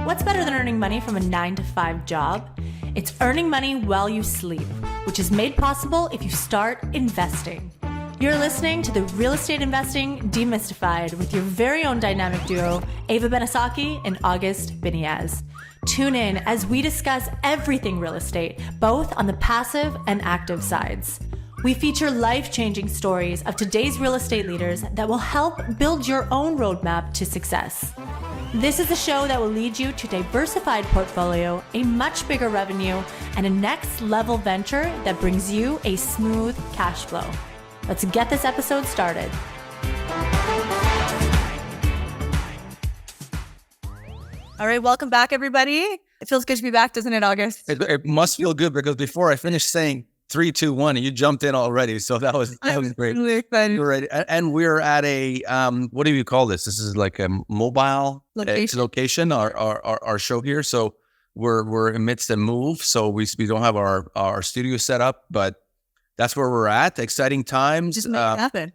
What's better than earning money from a 9-to-5 job? It's earning money while you sleep, which is made possible if you start investing. You're listening to the Real Estate Investing Demystified with your very own dynamic duo, Ava Benesocky and August Biniaz. Tune in as we discuss everything real estate, both on the passive and active sides. We feature life-changing stories of today's real estate leaders that will help build your own roadmap to success. This is a show that will lead you to a diversified portfolio, a much bigger revenue, and a next-level venture that brings you a smooth cash flow. Let's get this episode started. All right, welcome back, everybody. It feels good to be back, doesn't it, August? It must feel good because before I finished saying 3, 2, 1, and you jumped in already. So that was great. Really excited. You're ready. And we're at a what do you call this? This is like a mobile location. Our show here. So we're amidst a move. So we don't have our studio set up, but that's where we're at. Exciting times. Just make it happen.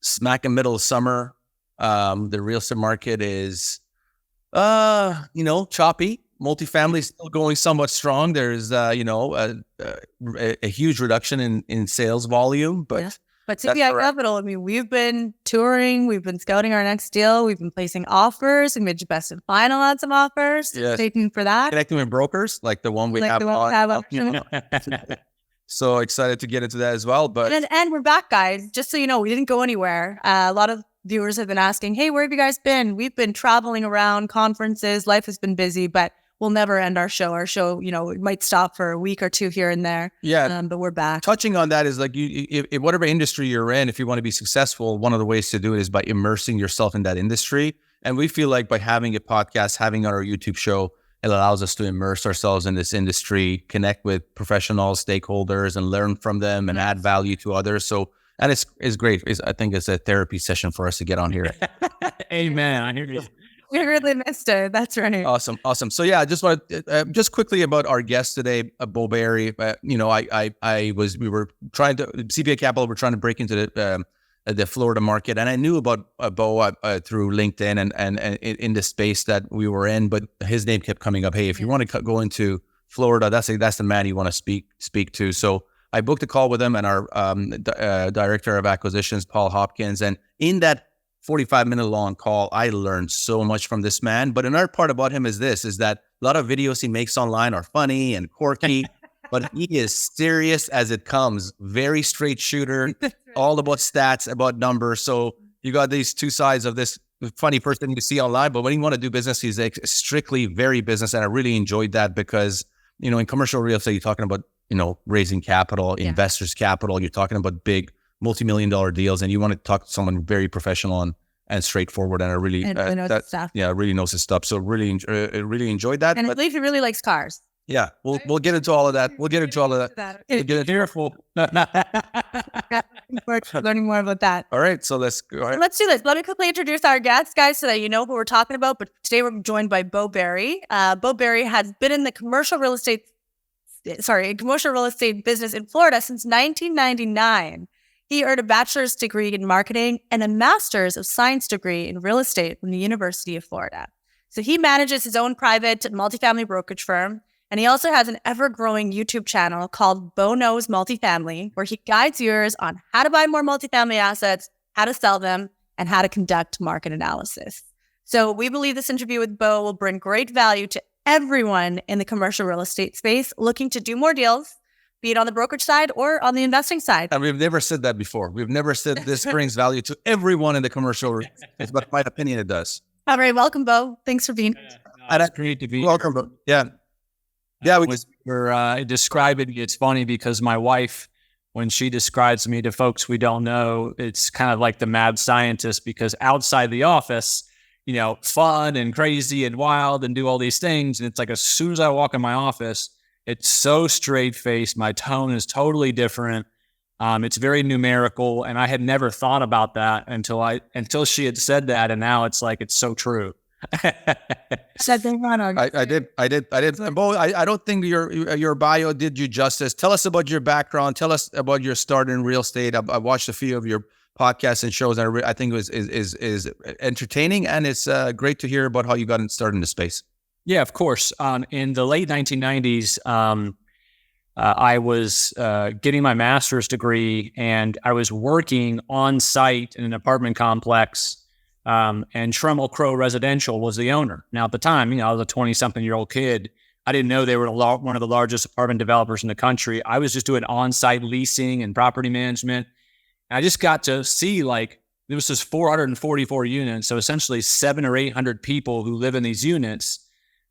Smack in the middle of summer. The real estate market is choppy. Multifamily is still going somewhat strong. There's, a huge reduction in sales volume, but yeah. But CPI Capital, I mean, we've been touring, we've been scouting our next deal, we've been placing offers, we made best and final on some offers. Yes. Stay tuned for that. Connecting with brokers, like the one we have. So excited to get into that as well. But and we're back, guys. Just so you know, we didn't go anywhere. A lot of viewers have been asking, "Hey, where have you guys been?" We've been traveling around conferences. Life has been busy, but we'll never end our show. Our show, it might stop for a week or two here and there. Yeah. But we're back. Touching on that is like if whatever industry you're in, if you want to be successful, one of the ways to do it is by immersing yourself in that industry. And we feel like by having a podcast, having our YouTube show, it allows us to immerse ourselves in this industry, connect with professional stakeholders and learn from them and add value to others. So, and it's great. I think it's a therapy session for us to get on here. Amen. I hear you. We really missed it. That's right. Awesome. So yeah, I just want to just quickly about our guest today, Beau Beery. We were trying to CPA Capital. We're trying to break into the Florida market, and I knew about Beau through LinkedIn and in the space that we were in. But his name kept coming up. Hey, if you want to go into Florida, that's the man you want to speak to. So I booked a call with him and our director of acquisitions, Paul Hopkins, and in that 45-minute long call, I learned so much from this man. But another part about him is that a lot of videos he makes online are funny and quirky, but he is serious as it comes. Very straight shooter, all about stats, about numbers. So you got these two sides of this funny person you see online, but when you want to do business, he's strictly very business. And I really enjoyed that because, in commercial real estate, you're talking about, raising capital, investors' capital. You're talking about big multi-million-dollar deals, and you want to talk to someone very professional and straightforward, and I really really knows his stuff. So really enjoyed that. And I believe he really likes cars. Yeah, we'll get into all of that. We'll get into all of that. Careful. Learning more about that. All right, so let's go. Right. Let's do this. Let me quickly introduce our guests, guys, so that you know who we're talking about. But today we're joined by Beau Beery. Beau Beery has been in the commercial real estate business in Florida since 1999. He earned a bachelor's degree in marketing and a master's of science degree in real estate from the University of Florida. So he manages his own private multifamily brokerage firm, and he also has an ever-growing YouTube channel called Beau Knows Multifamily, where he guides viewers on how to buy more multifamily assets, how to sell them, and how to conduct market analysis. So we believe this interview with Beau will bring great value to everyone in the commercial real estate space looking to do more deals, be it on the brokerage side or on the investing side. And we've never said that before. We've never said this brings value to everyone in the commercial. But in my opinion, it does. All right. Welcome, Beau. Thanks for being here. It's great to be welcome, Beau. Yeah. Yeah. We're describing it's funny because my wife, when she describes me to folks we don't know, it's kind of like the mad scientist because outside the office, fun and crazy and wild and do all these things. And it's like as soon as I walk in my office, it's so straight-faced. My tone is totally different. It's very numerical, and I had never thought about that until she had said that, and now it's like it's so true. Something wrong. I did. Beau, I don't think your bio did you justice. Tell us about your background. Tell us about your start in real estate. I watched a few of your podcasts and shows, and I think it is entertaining, and it's great to hear about how you got started in the space. Yeah, of course. In the late 1990s, I was getting my master's degree, and I was working on site in an apartment complex. And Tremel Crow Residential was the owner. Now, at the time, I was a 20-something-year-old kid. I didn't know they were one of the largest apartment developers in the country. I was just doing on-site leasing and property management. And I just got to see, like, there was just 444 units. So essentially 700 or 800 people who live in these units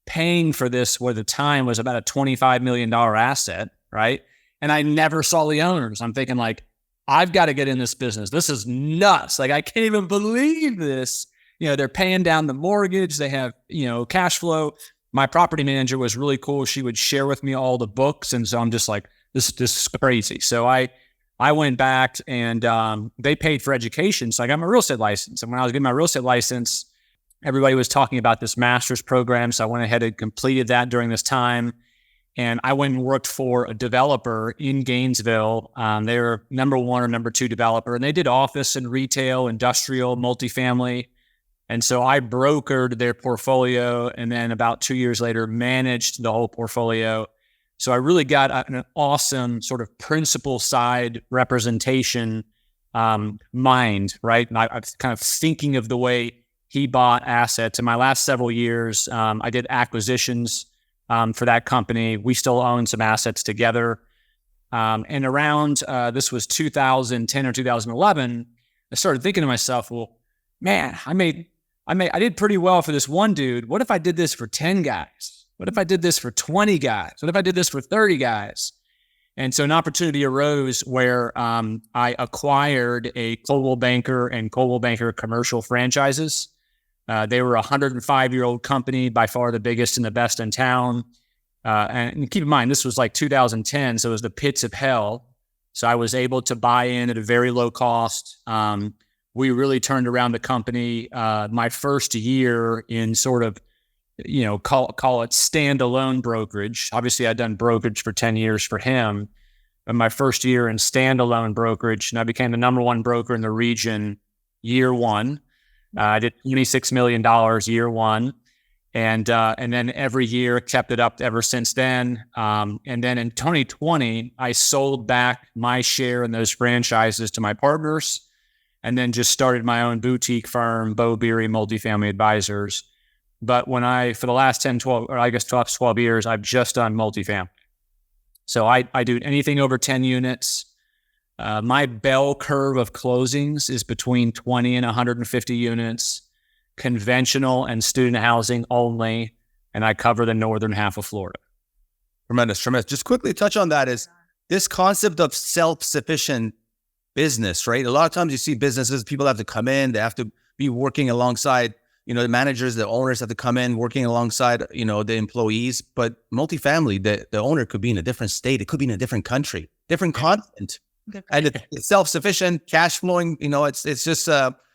paying for this, what at the time was about a $25 million asset, right? And I never saw the owners. I'm thinking, like, I've got to get in this business. This is nuts. Like, I can't even believe this. They're paying down the mortgage. They have, cash flow. My property manager was really cool. She would share with me all the books. And so I'm just like, this is crazy. So I went back, and they paid for education. So I got my real estate license. And when I was getting my real estate license, everybody was talking about this master's program. So I went ahead and completed that during this time. And I went and worked for a developer in Gainesville. They were number 1 or number 2 developer, and they did office and retail, industrial, multifamily. And so I brokered their portfolio, and then about 2 years later, managed the whole portfolio. So I really got an awesome sort of principal side representation mind, right? And I was kind of thinking of the way he bought assets. In my last several years, I did acquisitions for that company. We still own some assets together. And around, this was 2010 or 2011, I started thinking to myself, well, man, I did pretty well for this one dude. What if I did this for 10 guys? What if I did this for 20 guys? What if I did this for 30 guys? And so an opportunity arose where I acquired a Coldwell Banker and Coldwell Banker commercial franchises. They were a 105-year-old company, by far the biggest and the best in town. And keep in mind, this was like 2010, so it was the pits of hell. So I was able to buy in at a very low cost. We really turned around the company my first year in sort of, call it standalone brokerage. Obviously, I'd done brokerage for 10 years for him. But my first year in standalone brokerage, and I became the number 1 broker in the region year 1. I did $26 million year 1. And then every year kept it up ever since then. And then in 2020, I sold back my share in those franchises to my partners, and then just started my own boutique firm, Beau Beery Multifamily Advisors. But for the last 12 years, I've just done multifamily. So I do anything over 10 units. My bell curve of closings is between 20 and 150 units, conventional and student housing only, and I cover the northern half of Florida. Tremendous. Just quickly touch on that is this concept of self-sufficient business, right? A lot of times you see businesses, people have to come in, they have to be working alongside, the managers, the owners have to come in working alongside, the employees. But multifamily, the owner could be in a different state. It could be in a different country, different continent. And it's self-sufficient, cash flowing, it's just,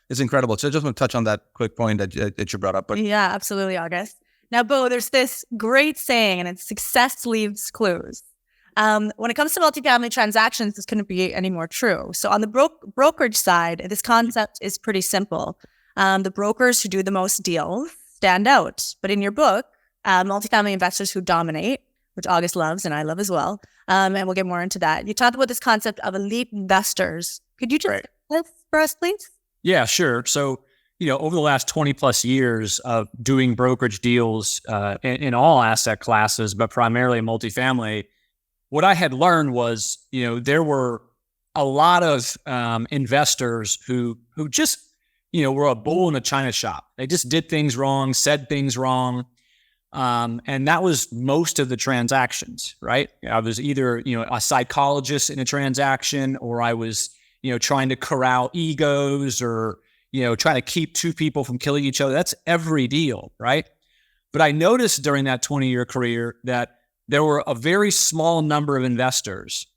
it's incredible. So I just want to touch on that quick point that you brought up. But yeah, absolutely, August. Now, Beau, there's this great saying, and it's success leaves clues. When it comes to multifamily transactions, this couldn't be any more true. So on the brokerage side, this concept is pretty simple. The brokers who do the most deals stand out. But in your book, multifamily investors who dominate, which August loves and I love as well, and we'll get more into that. You talked about this concept of elite investors. Could you just this for us, please? Yeah, sure. So, over the last 20 plus years of doing brokerage deals in all asset classes, but primarily multifamily, what I had learned was, there were a lot of investors who just, were a bull in a china shop. They just did things wrong, said things wrong. And that was most of the transactions, right? I was either, a psychologist in a transaction, or I was, trying to corral egos, or, trying to keep two people from killing each other. That's every deal, right? But I noticed during that 20-year career that there were a very small number of investors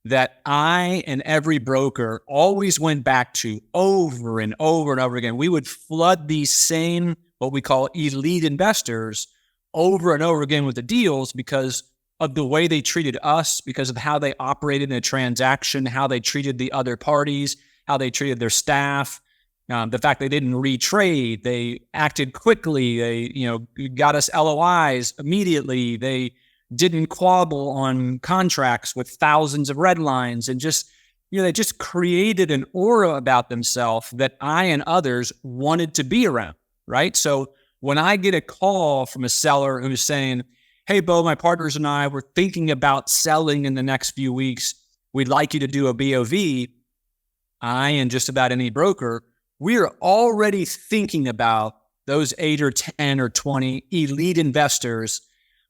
that I and every broker always went back to over and over and over again. We would flood these same, what we call elite investors, over and over again with the deals because of the way they treated us, because of how they operated in a transaction, how they treated the other parties, how they treated their staff. The fact they didn't retrade, they acted quickly, they got us LOIs immediately, they didn't quabble on contracts with thousands of red lines, and just they just created an aura about themselves that I and others wanted to be around, right? So when I get a call from a seller who's saying, hey, Beau, my partners and I were thinking about selling in the next few weeks, we'd like you to do a BOV, I and just about any broker, we are already thinking about those 8 or 10 or 20 elite investors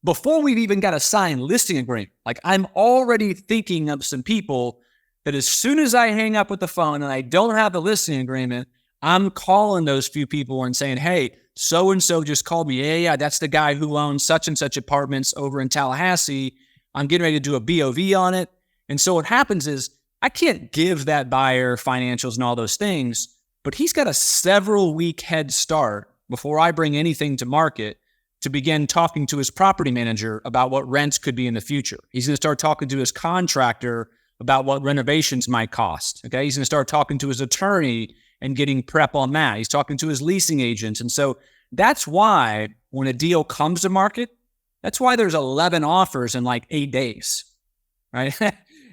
before we've even got a signed listing agreement. Like, I'm already thinking of some people that as soon as I hang up with the phone and I don't have the listing agreement, I'm calling those few people and saying, hey, so-and-so just called me. Yeah, that's the guy who owns such and such apartments over in Tallahassee. I'm getting ready to do a BOV on it. And so what happens is I can't give that buyer financials and all those things, but he's got a several week head start before I bring anything to market to begin talking to his property manager about what rents could be in the future. He's going to start talking to his contractor about what renovations might cost. Okay. He's going to start talking to his attorney and getting prep on that. He's talking to his leasing agents. And so that's why when a deal comes to market, that's why there's 11 offers in like 8 days, right?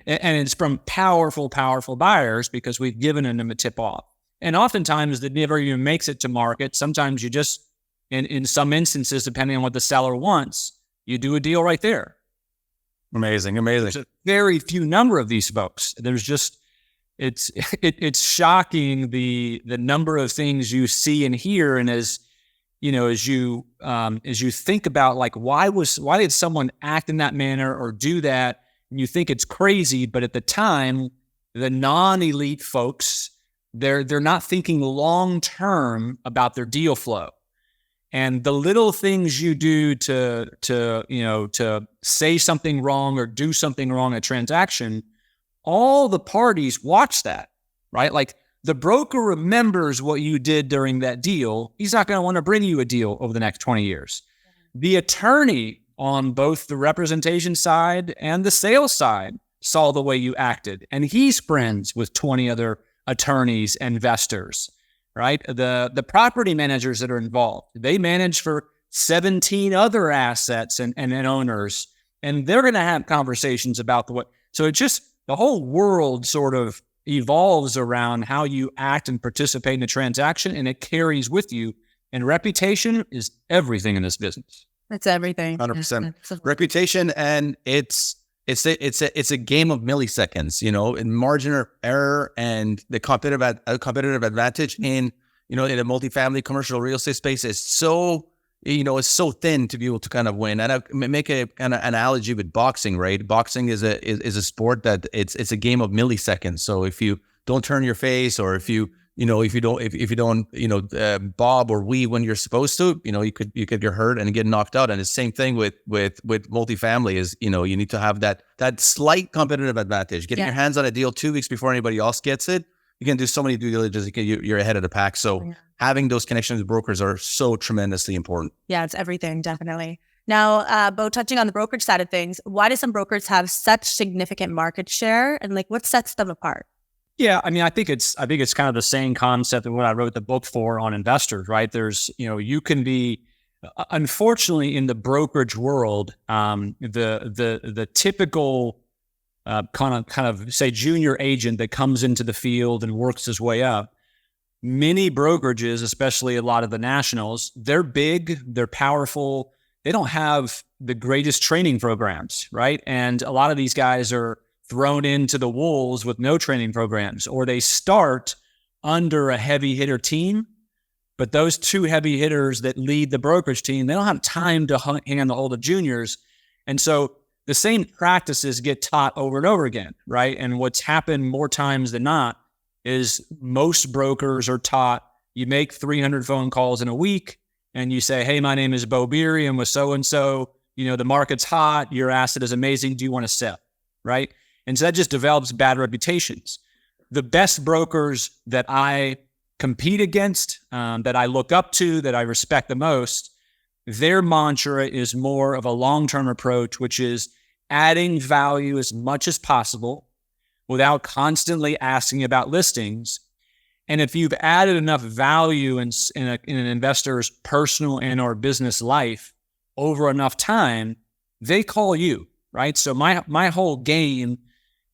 And it's from powerful, powerful buyers because we've given them a tip off. And oftentimes that never even makes it to market. Sometimes you just, in some instances, depending on what the seller wants, you do a deal right there. Amazing. There's a very few number of these folks. There's just, it's shocking the number of things you see and hear. And as you think about like, why did someone act in that manner or do that? And you think it's crazy, but at the time, the non-elite folks, they're not thinking long-term about their deal flow. And the little things you do to say something wrong or do something wrong in a transaction, all the parties watch that, right? Like the broker remembers what you did during that deal. He's not going to want to bring you a deal over the next 20 years. The attorney on both the representation side and the sales side saw the way you acted, and he's friends with 20 other attorneys, investors, right? The property managers that are involved, they manage for 17 other assets and owners, and they're going to have conversations about so it just, the whole world sort of evolves around how you act and participate in a transaction, and it carries with you. And reputation is everything in this business. It's everything. 100%. Reputation, and it's a game of milliseconds, in margin of error, and the competitive advantage in a multifamily commercial real estate space is so it's so thin to be able to kind of win. And I make a kind of analogy with boxing, right? Boxing is a sport that it's a game of milliseconds. So if you don't turn your face, or if you don't bob or weave when you're supposed to, you could get hurt and get knocked out. And the same thing with multifamily is, you need to have that slight competitive advantage. Getting your hands on a deal 2 weeks before anybody else gets it, you can do so many due diligence. You're ahead of the pack. So having those connections with brokers are so tremendously important. Yeah, it's everything, definitely. Now, Beau, touching on the brokerage side of things, why do some brokers have such significant market share, and what sets them apart? Yeah, I mean, I think it's kind of the same concept of what I wrote the book for on investors, right? There's, you can be, unfortunately, in the brokerage world, the typical kind of say junior agent that comes into the field and works his way up. Many brokerages, especially a lot of the nationals, they're big, they're powerful, they don't have the greatest training programs, right? And a lot of these guys are thrown into the wolves with no training programs, or they start under a heavy hitter team, but those two heavy hitters that lead the brokerage team, they don't have time to handle all the juniors. And so the same practices get taught over and over again, right? And what's happened more times than not is most brokers are taught, you make 300 phone calls in a week and you say, hey, my name is Beau Beery, I'm with so-and-so, the market's hot, your asset is amazing, do you want to sell, right? And so that just develops bad reputations. The best brokers that I compete against, that I look up to, that I respect the most, their mantra is more of a long-term approach, which is adding value as much as possible without constantly asking about listings, And if you've added enough value in an investor's personal and or business life over enough time, they call you, right? So my whole game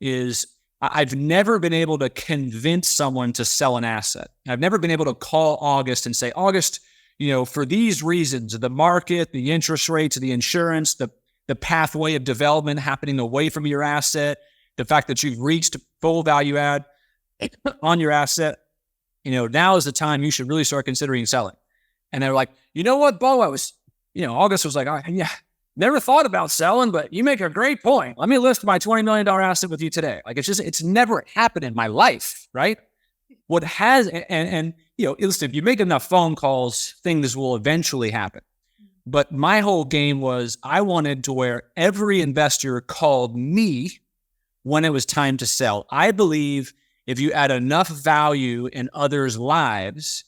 is I've never been able to convince someone to sell an asset. I've never been able to call August and say, August, for these reasons, the market, the interest rates, the insurance, the pathway of development happening away from your asset, the fact that you've reached full value add on your asset, now is the time you should really start considering selling. And they're like, you know what, Beau, August was like, oh, yeah, never thought about selling, but you make a great point. Let me list my $20 million asset with you today. Like, it's never happened in my life, right? What has, listen, if you make enough phone calls, things will eventually happen. But my whole game was I wanted to where every investor called me when it was time to sell. I believe if you add enough value in others' lives,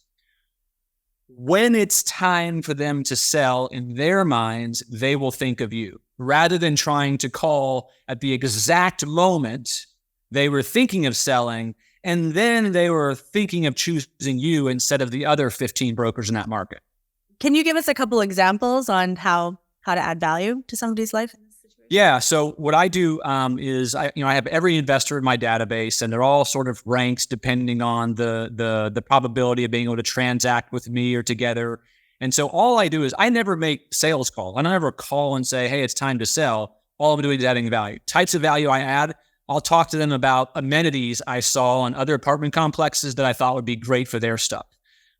when it's time for them to sell in their minds, they will think of you rather than trying to call at the exact moment they were thinking of selling. And then they were thinking of choosing you instead of the other 15 brokers in that market. Can you give us a couple examples on how to add value to somebody's life? Yeah. So what I do is I have every investor in my database, and they're all sort of ranked depending on the probability of being able to transact with me or together. And so all I do is I never make sales calls. I never call and say, hey, it's time to sell. All I'm doing is adding value. Types of value I add, I'll talk to them about amenities I saw on other apartment complexes that I thought would be great for their stuff.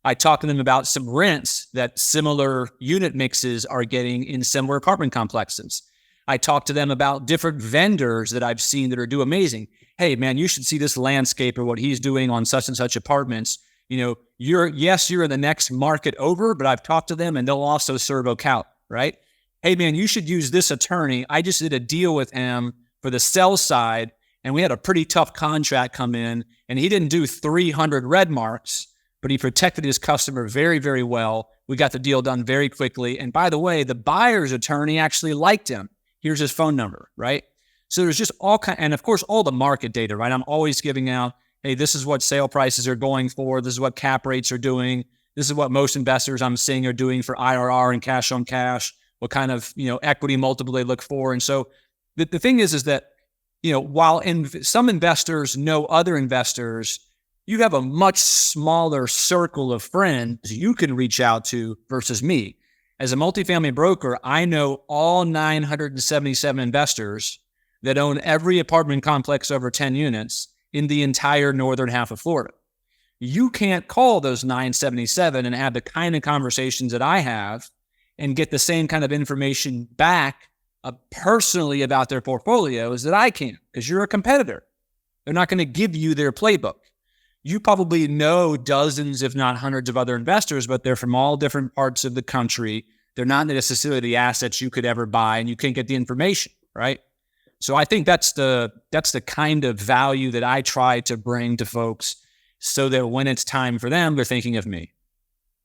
I talk to them about some rents that similar unit mixes are getting in similar apartment complexes. I talk to them about different vendors that I've seen that are do amazing. Hey, man, you should see this landscaper, what he's doing on such and such apartments. You're in the next market over, but I've talked to them and they'll also serve Ocala, right? Hey, man, you should use this attorney. I just did a deal with him for the sell side, and we had a pretty tough contract come in, and he didn't do 300 red marks, but he protected his customer very, very well. We got the deal done very quickly. And by the way, the buyer's attorney actually liked him. Here's his phone number, right? So there's just and of course, all the market data, right? I'm always giving out, hey, this is what sale prices are going for. This is what cap rates are doing. This is what most investors I'm seeing are doing for IRR and cash on cash, what kind of, equity multiple they look for. And so the thing is that, while some investors know other investors, you have a much smaller circle of friends you can reach out to versus me. As a multifamily broker, I know all 977 investors that own every apartment complex over 10 units in the entire northern half of Florida. You can't call those 977 and have the kind of conversations that I have and get the same kind of information back personally about their portfolios that I can, because you're a competitor. They're not going to give you their playbook. You probably know dozens, if not hundreds of other investors, but they're from all different parts of the country. They're not necessarily the assets you could ever buy, and you can't get the information, right? So I think that's the kind of value that I try to bring to folks so that when it's time for them, they're thinking of me.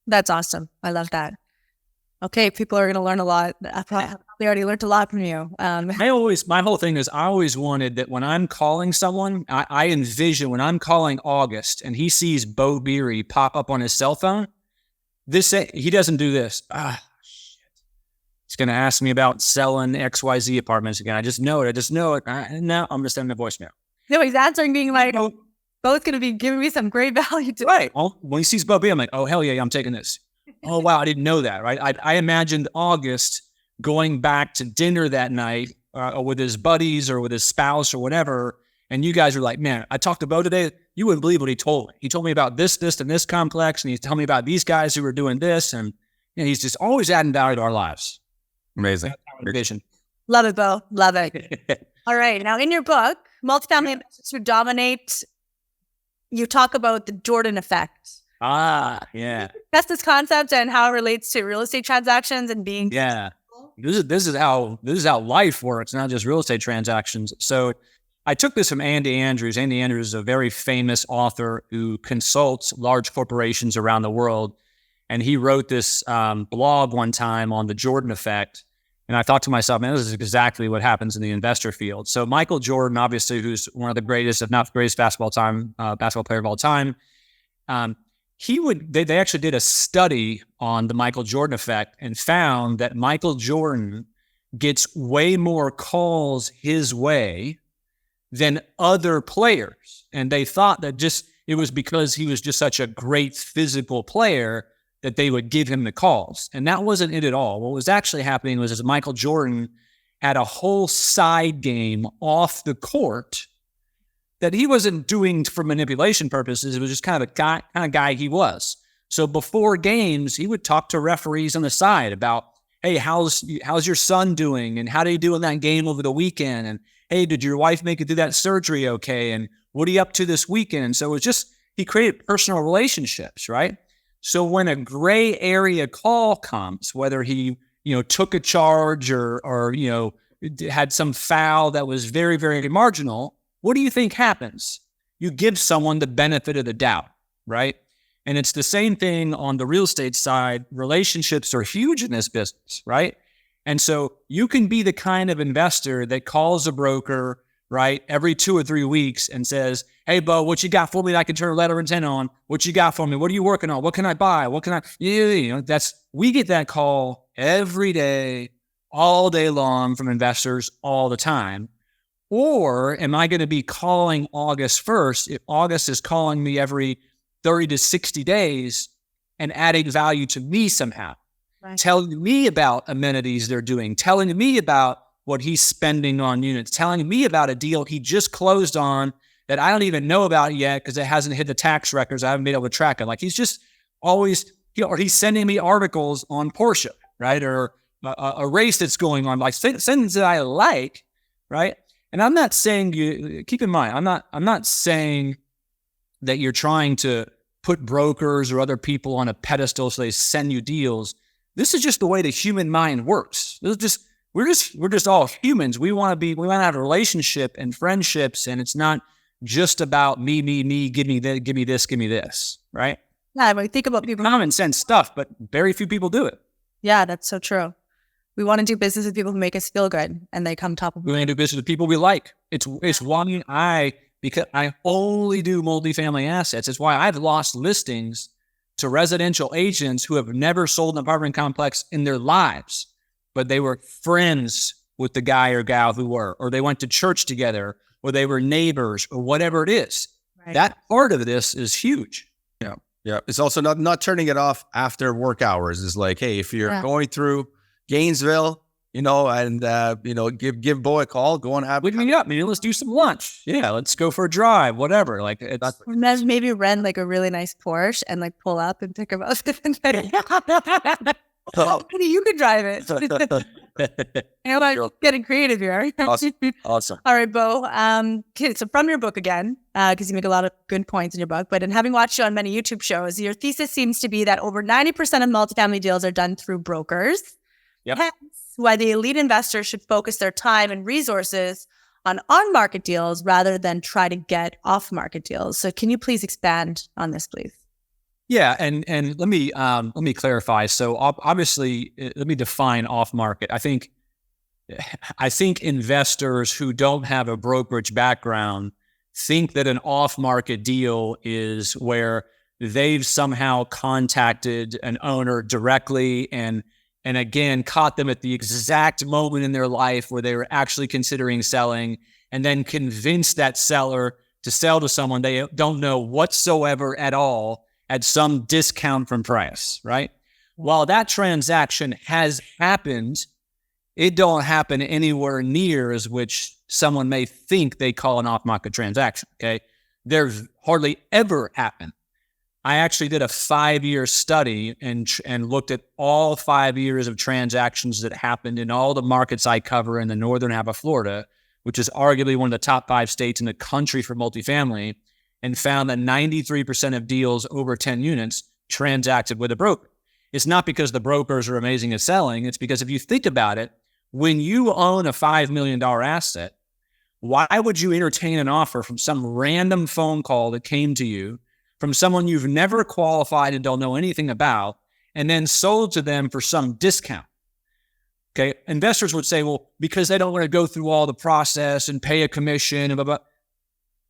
That's awesome. I love that. Okay, people are going to learn a lot. I probably already learned a lot from you. My whole thing is I always wanted that when I'm calling someone, I envision when I'm calling August and he sees Beau Beery pop up on his cell phone, he doesn't do this. Shit. He's going to ask me about selling XYZ apartments again. I just know it. No, I'm just sending a voicemail. No, he's answering being like, Beau's going to be giving me some great value today. Right. Well, when he sees Beau Beery, I'm like, oh, hell yeah, I'm taking this. Oh, wow, I didn't know that, right? I imagined August going back to dinner that night with his buddies or with his spouse or whatever, and you guys were like, man, I talked to Beau today. You wouldn't believe what he told me. He told me about this, and this complex, and he's telling me about these guys who were doing this, and he's just always adding value to our lives. Amazing. Vision. Love it, Beau. Love it. All right. Now, in your book, Multifamily Investors Who Dominate, you talk about the Jordan effect. Yeah. That's this concept and how it relates to real estate transactions and being. Yeah. This is how life works, not just real estate transactions. So I took this from Andy Andrews. Andy Andrews is a very famous author who consults large corporations around the world. And he wrote this blog one time on the Jordan effect. And I thought to myself, man, this is exactly what happens in the investor field. So Michael Jordan, obviously, who's one of the greatest, if not the greatest basketball player of all time, They actually did a study on the Michael Jordan effect and found that Michael Jordan gets way more calls his way than other players. And they thought that it was because he was just such a great physical player that they would give him the calls. And that wasn't it at all. What was actually happening was Michael Jordan had a whole side game off the court that he wasn't doing for manipulation purposes. It was just kind of the kind of guy he was. So before games, he would talk to referees on the side about, hey, how's your son doing? And how did he do in that game over the weekend? And hey, did your wife make it through that surgery okay? And what are you up to this weekend? And so it was just, he created personal relationships, right? So when a gray area call comes, whether he, took a charge or had some foul that was very, very marginal, what do you think happens? You give someone the benefit of the doubt, right? And it's the same thing on the real estate side. Relationships are huge in this business, right? And so you can be the kind of investor that calls a broker, right, every 2 or 3 weeks and says, hey, Beau, what you got for me that I can turn a letter of intent on? What you got for me? What are you working on? What can I buy? What can I, we get that call every day, all day long from investors all the time. Or am I going to be calling August 1st if August is calling me every 30 to 60 days and adding value to me somehow? Right. Telling me about amenities they're doing, telling me about what he's spending on units, telling me about a deal he just closed on that I don't even know about yet because it hasn't hit the tax records. I haven't been able to track it. Like he's just always, or he's sending me articles on Porsche, right? Or a race that's going on, like things that I like, right? And I'm not saying keep in mind, I'm not saying that you're trying to put brokers or other people on a pedestal so they send you deals. This is just the way the human mind works. We're just all humans. We want to have a relationship and friendships, and it's not just about me, give me this, right? Yeah, when we think about people, common sense stuff, but very few people do it. Yeah, that's so true. We want to do business with people who make us feel good, and they come top of. We want to do business with people we like. It's why because I only do multifamily assets. It's why I've lost listings to residential agents who have never sold an apartment complex in their lives, but they were friends with the guy or gal who were, or they went to church together, or they were neighbors, or whatever it is. Right. That part of this is huge. Yeah. It's also not turning it off after work hours. It's like, hey, if you're going through Gainesville, and give Beau a call, go and have. Wake me up, maybe let's do some lunch. Yeah, let's go for a drive, whatever. Like it's maybe rent like a really nice Porsche and like pull up and pick up. You could drive it. I'm getting creative here. Awesome. All right, Beau. So from your book again, because you make a lot of good points in your book, but in having watched you on many YouTube shows, your thesis seems to be that over 90% of multifamily deals are done through brokers. Yep. Hence, why the elite investor should focus their time and resources on-market deals rather than try to get off-market deals. So can you please expand on this, please? Yeah, and let me clarify. So obviously, let me define off-market. I think investors who don't have a brokerage background think that an off-market deal is where they've somehow contacted an owner directly and again, caught them at the exact moment in their life where they were actually considering selling, and then convinced that seller to sell to someone they don't know whatsoever at all at some discount from price, right? While that transaction has happened, it don't happen anywhere near as which someone may think they call an off-market transaction, okay? There's hardly ever happened. I actually did a 5-year study and looked at all 5 years of transactions that happened in all the markets I cover in the northern half of Florida, which is arguably one of the top 5 states in the country for multifamily, and found that 93% of deals over 10 units transacted with a broker. It's not because the brokers are amazing at selling. It's because if you think about it, when you own a $5 million asset, why would you entertain an offer from some random phone call that came to you from someone you've never qualified and don't know anything about, and then sold to them for some discount? Okay, investors would say, well, because they don't want to go through all the process and pay a commission and blah, blah.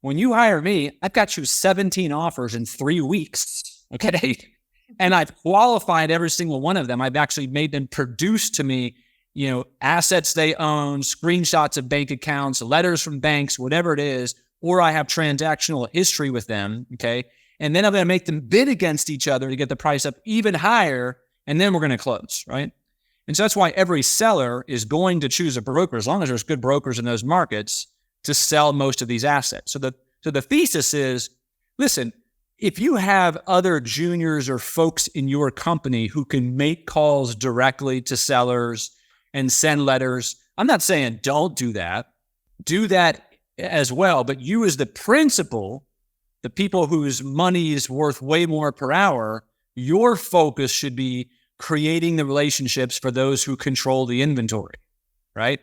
When you hire me, I've got you 17 offers in 3 weeks. Okay. And I've qualified every single one of them. I've actually made them produce to me, assets they own, screenshots of bank accounts, letters from banks, whatever it is, or I have transactional history with them. Okay. And then I'm going to make them bid against each other to get the price up even higher. And then we're going to close. Right. And so that's why every seller is going to choose a broker, as long as there's good brokers in those markets, to sell most of these assets. So the thesis is, listen, if you have other juniors or folks in your company who can make calls directly to sellers and send letters, I'm not saying don't do that. Do that as well. But you as the principal, the people whose money is worth way more per hour, your focus should be creating the relationships for those who control the inventory, right?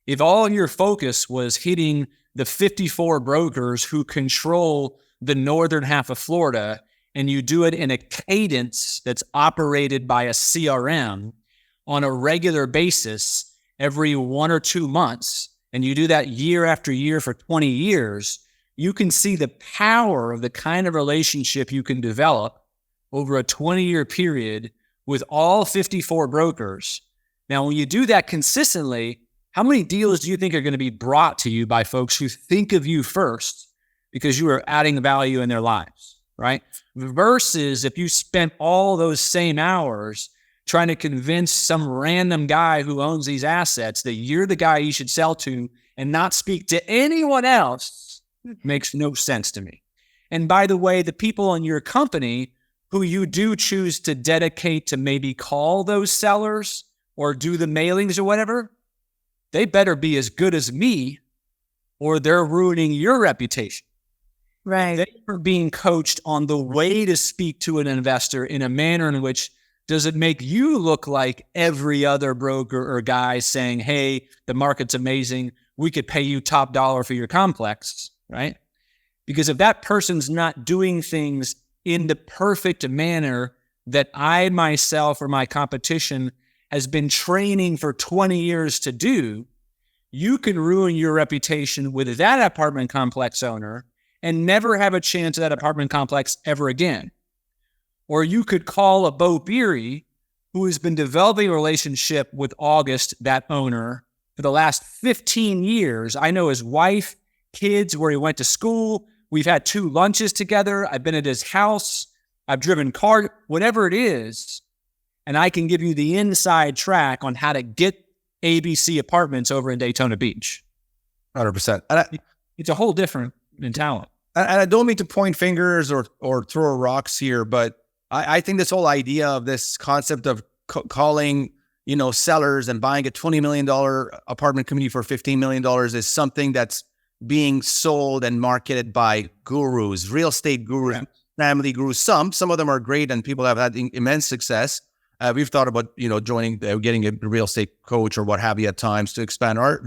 If all your focus was hitting the 54 brokers who control the northern half of Florida, and you do it in a cadence that's operated by a CRM on a regular basis every 1 or 2 months, and you do that year after year for 20 years, you can see the power of the kind of relationship you can develop over a 20-year period with all 54 brokers. Now, when you do that consistently, how many deals do you think are going to be brought to you by folks who think of you first because you are adding value in their lives, right? Versus if you spent all those same hours trying to convince some random guy who owns these assets that you're the guy you should sell to and not speak to anyone else, makes no sense to me. And by the way, the people in your company who you do choose to dedicate to maybe call those sellers or do the mailings or whatever, they better be as good as me or they're ruining your reputation. Right. They are being coached on the way to speak to an investor in a manner in which does it make you look like every other broker or guy saying, hey, the market's amazing, we could pay you top dollar for your complex, right? Because if that person's not doing things in the perfect manner that I myself or my competition has been training for 20 years to do, you can ruin your reputation with that apartment complex owner and never have a chance at that apartment complex ever again. Or you could call a Beau Beery who has been developing a relationship with August, that owner, for the last 15 years. I know his wife, kids, where he went to school. We've had 2 lunches together. I've been at his house. I've driven car, whatever it is. And I can give you the inside track on how to get ABC apartments over in Daytona Beach. 100%. It's a whole different mentality. And I don't mean to point fingers or throw rocks here, but I think this whole idea of this concept of calling, sellers and buying a $20 million apartment community for $15 million is something that's being sold and marketed by gurus, real estate gurus, family gurus. Some of them are great and people have had immense success. We've thought about, joining, getting a real estate coach or what have you at times to expand our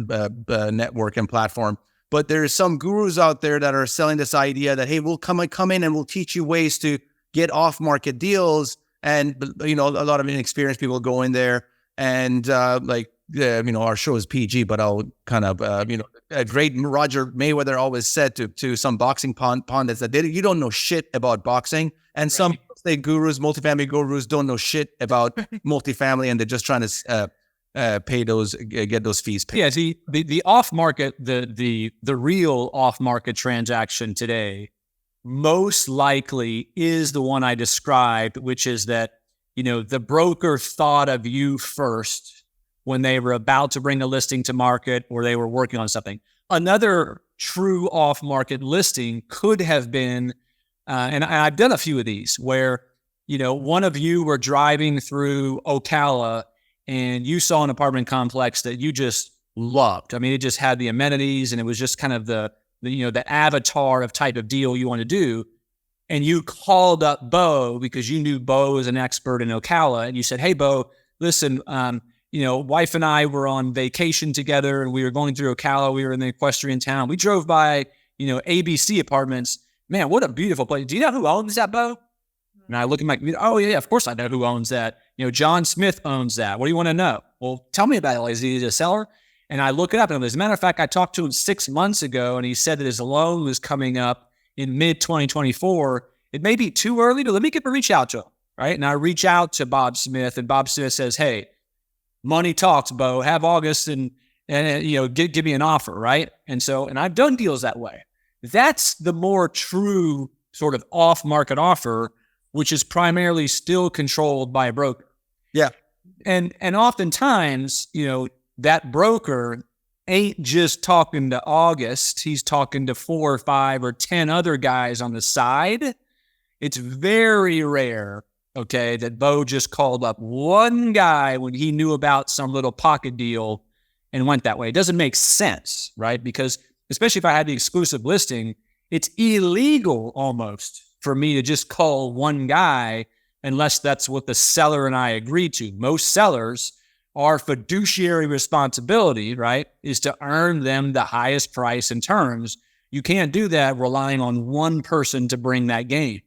network and platform. But there's some gurus out there that are selling this idea that, hey, we'll come in and we'll teach you ways to get off-market deals. And, a lot of inexperienced people go in there and our show is PG, but I'll kind of, a great Roger Mayweather always said to some boxing pundits that you don't know shit about boxing. And some state gurus, multifamily gurus don't know shit about multifamily and they're just trying to get those fees paid. Yeah, the off-market, the real off-market transaction today most likely is the one I described, which is that, the broker thought of you first when they were about to bring a listing to market or they were working on something. Another true off-market listing could have been, and I've done a few of these, where, one of you were driving through Ocala and you saw an apartment complex that you just loved. I mean, it just had the amenities and it was just kind of the avatar of type of deal you want to do. And you called up Beau because you knew Beau was an expert in Ocala. And you said, hey, Beau, listen, wife and I were on vacation together and we were going through Ocala. We were in the equestrian town. We drove by, ABC apartments. Man, what a beautiful place. Do you know who owns that, Beau? And I look at my computer. Oh, yeah, of course I know who owns that. John Smith owns that. What do you want to know? Well, tell me about it. Is he a seller? And I look it up, and as a matter of fact, I talked to him 6 months ago, and he said that his loan was coming up in mid-2024. It may be too early, but let me reach out to him, right? And I reach out to Bob Smith, and Bob Smith says, hey, money talks, Beau. Have August and give me an offer, right? And I've done deals that way. That's the more true sort of off-market offer, which is primarily still controlled by a broker. Yeah. And oftentimes, that broker ain't just talking to August. He's talking to 4 or 5 or 10 other guys on the side. It's very rare, okay, that Beau just called up one guy when he knew about some little pocket deal and went that way. It doesn't make sense, right? Because especially if I had the exclusive listing, it's illegal almost for me to just call one guy unless that's what the seller and I agreed to. Most sellers, our fiduciary responsibility, right, is to earn them the highest price and terms. You can't do that relying on one person to bring that gain,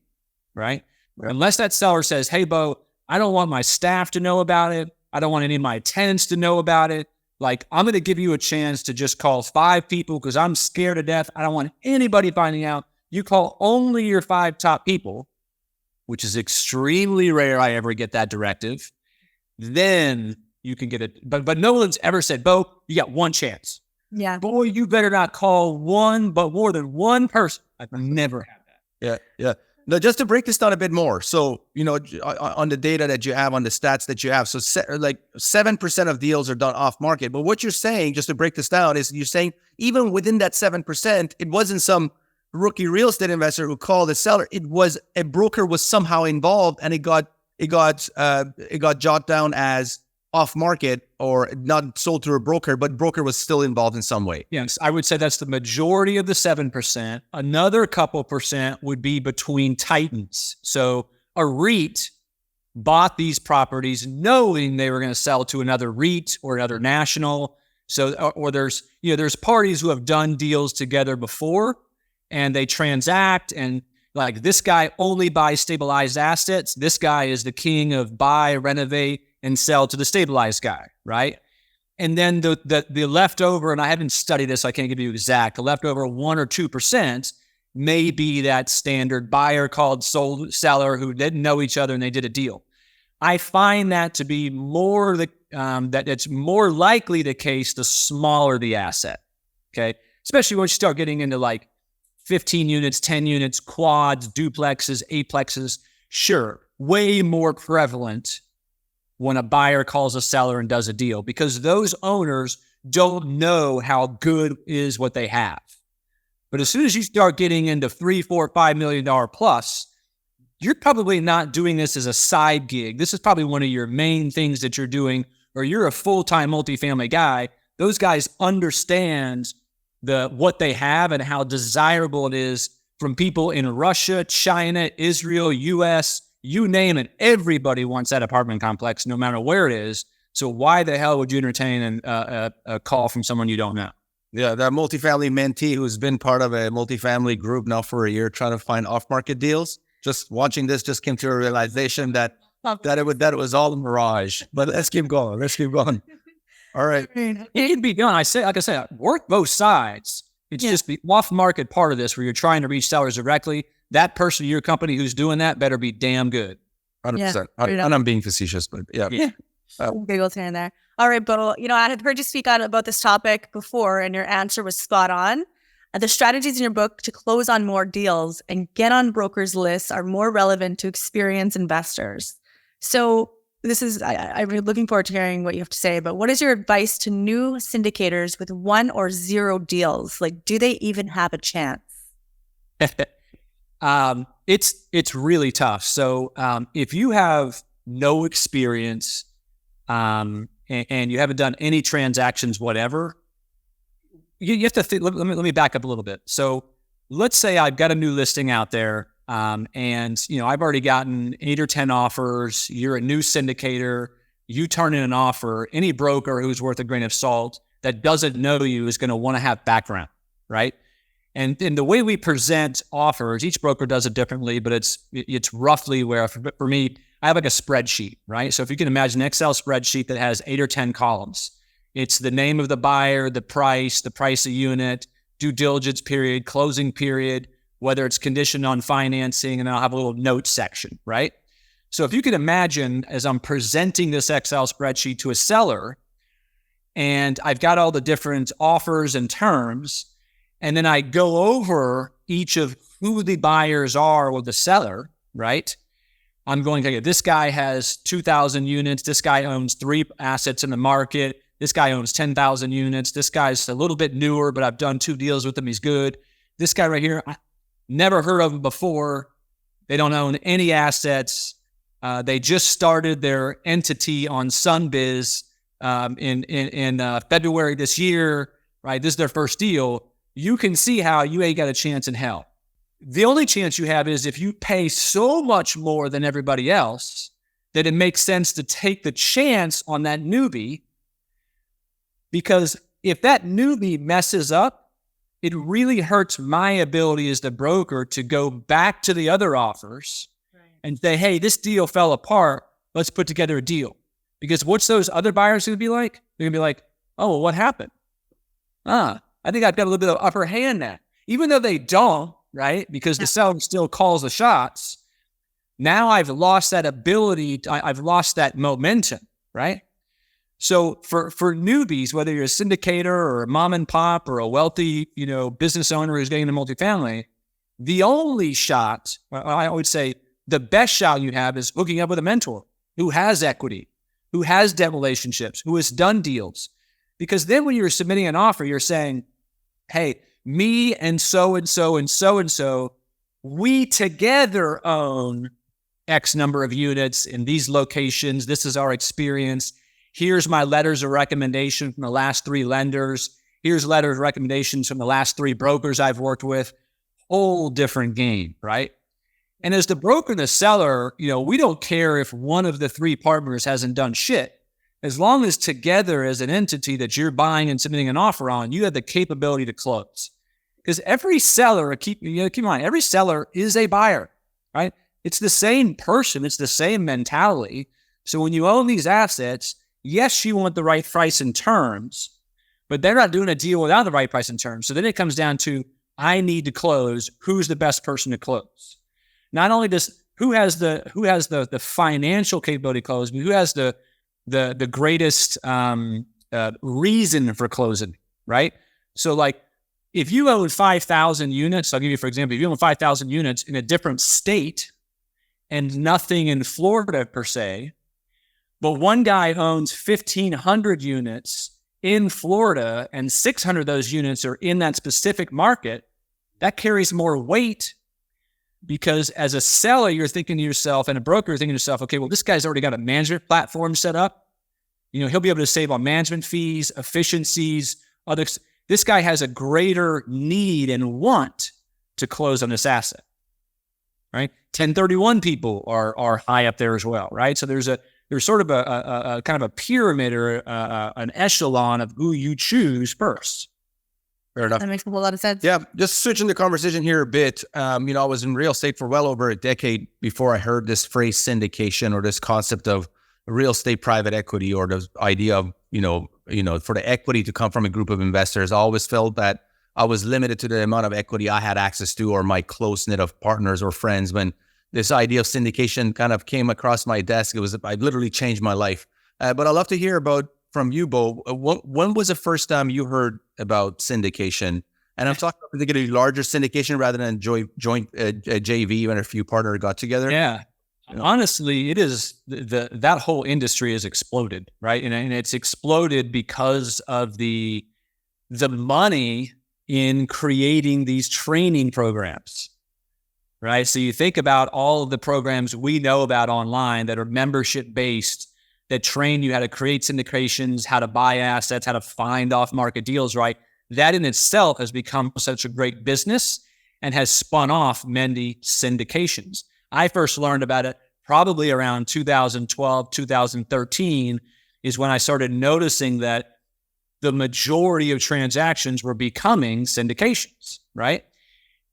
right? Unless that seller says, hey, Beau, I don't want my staff to know about it. I don't want any of my tenants to know about it. Like, I'm going to give you a chance to just call 5 people because I'm scared to death. I don't want anybody finding out. You call only your 5 top people, which is extremely rare I ever get that directive. Then you can get it. But no one's ever said, Beau, you got one chance. Yeah. Boy, you better not call one, but more than one person. I've never had that. Yeah. Now, just to break this down a bit more. So, on the data that you have, on the stats that you have, so like 7% of deals are done off market. But what you're saying, just to break this down, is you're saying even within that 7%, it wasn't some rookie real estate investor who called the seller. It was a broker was somehow involved, and it got jotted down as off market or not sold through a broker, but broker was still involved in some way. Yes, I would say that's the majority of the 7%. Another couple percent would be between titans. So a REIT bought these properties knowing they were going to sell to another REIT or another national. So, or there's parties who have done deals together before and they transact, and like, this guy only buys stabilized assets. This guy is the king of buy, renovate, and sell to the stabilized guy, right? And then the leftover, and I haven't studied this, so I can't give you exact, the leftover 1 or 2% may be that standard buyer called sold seller who didn't know each other and they did a deal. I find that to be more that it's more likely the case the smaller the asset, okay? Especially once you start getting into like 15 units, 10 units, quads, duplexes, eightplexes. Sure, way more prevalent when a buyer calls a seller and does a deal, because those owners don't know how good is what they have. But as soon as you start getting into $3, $4, $5 million plus, you're probably not doing this as a side gig. This is probably one of your main things that you're doing, or you're a full-time multifamily guy. Those guys understand what they have and how desirable it is from people in Russia, China, Israel, US, you name it. Everybody wants that apartment complex, no matter where it is. So why the hell would you entertain a call from someone you don't know? Yeah, that multifamily mentee who's been part of a multifamily group now for a year trying to find off-market deals. Just watching this just came to a realization that it was all a mirage. But let's keep going. All right. It can be done. Like I said, work both sides. It's just the off-market part of this where you're trying to reach sellers directly. That person in your company who's doing that better be damn good. 100%. And I'm being facetious, but yeah. Giggles here and there. All right, Beau, I had heard you speak on about this topic before, and your answer was spot on. The strategies in your book to close on more deals and get on brokers' lists are more relevant to experienced investors. So I'm looking forward to hearing what you have to say, but what is your advice to new syndicators with 1 or 0 deals? Like, do they even have a chance? It's really tough. So if you have no experience and you haven't done any transactions, whatever, you have to think. Let me back up a little bit. So let's say I've got a new listing out there, and I've already gotten 8 or 10 offers. You're a new syndicator. You turn in an offer. Any broker who's worth a grain of salt that doesn't know you is going to want to have background, right? And the way we present offers, each broker does it differently, but it's roughly where, for me, I have like a spreadsheet, right? So if you can imagine an Excel spreadsheet that has 8 or 10 columns, It's the name of the buyer, the price of unit, due diligence period, closing period, whether it's conditioned on financing, and then I'll have a little note section, right? So if you can imagine, as I'm presenting this Excel spreadsheet to a seller, and I've got all the different offers and terms, and then I go over each of who the buyers are with the seller, right? I'm going to, this guy has 2,000 units. This guy owns 3 assets in the market. This guy owns 10,000 units. This guy's a little bit newer, but I've done 2 deals with him. He's good. This guy right here, I never heard of him before. They don't own any assets. They just started their entity on Sunbiz in February this year, right? This is their first deal. You can see how you ain't got a chance in hell. The only chance you have is if you pay so much more than everybody else that it makes sense to take the chance on that newbie, because if that newbie messes up, it really hurts my ability as the broker to go back to the other offers and say, hey, this deal fell apart. Let's put together a deal. Because what's those other buyers going to be like? They're going to be like, oh, well, what happened? I think I've got a little bit of upper hand now. Even though they don't, right? Because the seller still calls the shots. Now I've lost that ability. I've lost that momentum, right? So for newbies, whether you're a syndicator or a mom and pop or a wealthy, business owner who's getting into multifamily, the only shot, I would say the best shot you have is hooking up with a mentor who has equity, who has debt relationships, who has done deals. Because then when you're submitting an offer, you're saying, hey, me and so-and-so and so-and-so, we together own X number of units in these locations. This is our experience. Here's my letters of recommendation from the last 3 lenders. Here's letters of recommendations from the last 3 brokers I've worked with. Whole different game, right? And as the broker and the seller, we don't care if one of the 3 partners hasn't done shit. As long as together as an entity that you're buying and submitting an offer on, you have the capability to close. Because every seller, keep in mind, every seller is a buyer, right? It's the same person. It's the same mentality. So when you own these assets, yes, you want the right price and terms, but they're not doing a deal without the right price and terms. So then it comes down to, I need to close. Who's the best person to close? Not only does who has the financial capability to close, but who has the greatest reason for closing, right? So like, if you own 5,000 units, I'll give you, for example, if you own 5,000 units in a different state and nothing in Florida per se, but one guy owns 1,500 units in Florida and 600 of those units are in that specific market, that carries more weight, because as a seller, you're thinking to yourself, and a broker, you're thinking to yourself, okay, well, this guy's already got a management platform set up. He'll be able to save on management fees, efficiencies, others. This guy has a greater need and want to close on this asset, right? 1031 people are high up there as well, right? So there's sort of a kind of a pyramid or an echelon of who you choose first. Fair enough. That makes a whole lot of sense. Yeah, just switching the conversation here a bit. I was in real estate for well over a decade before I heard this phrase syndication, or this concept of real estate private equity, or the idea of, for the equity to come from a group of investors. I always felt that I was limited to the amount of equity I had access to, or my close knit of partners or friends. When this idea of syndication kind of came across my desk, I literally changed my life. But I'd love to hear from you, Beau. When was the first time you heard about syndication? And I'm talking about particularly larger syndication rather than joint JV when a few partners got together. Yeah. Honestly, it is that whole industry has exploded, right? And it's exploded because of the money in creating these training programs, right? So you think about all of the programs we know about online that are membership based, that train you how to create syndications, how to buy assets, how to find off-market deals, right? That in itself has become such a great business and has spun off many syndications. I first learned about it probably around 2012, 2013 is when I started noticing that the majority of transactions were becoming syndications, right?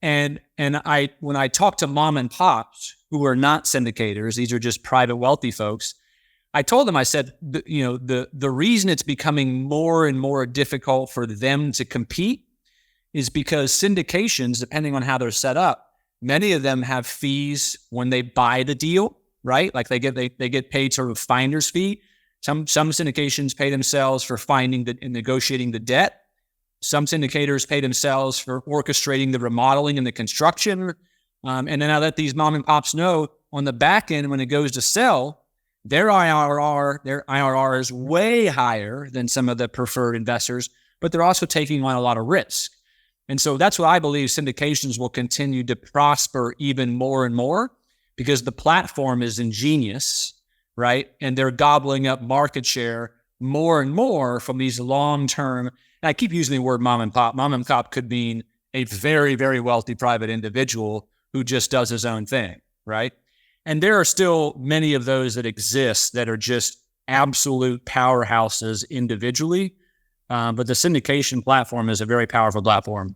And when I talk to mom and pops who are not syndicators, these are just private wealthy folks, I told them, I said, the reason it's becoming more and more difficult for them to compete is because syndications, depending on how they're set up, many of them have fees when they buy the deal, right? Like they get paid sort of finder's fee. Some syndications pay themselves for finding and negotiating the debt. Some syndicators pay themselves for orchestrating the remodeling and the construction. And then I let these mom and pops know on the back end when it goes to sell, their IRR is way higher than some of the preferred investors, but they're also taking on a lot of risk. And so that's what I believe syndications will continue to prosper even more and more because the platform is ingenious, right? And they're gobbling up market share more and more from these long-term, and I keep using the word mom and pop. Mom and pop could mean a very, very wealthy private individual who just does his own thing, right? And there are still many of those that exist that are just absolute powerhouses individually. But the syndication platform is a very powerful platform.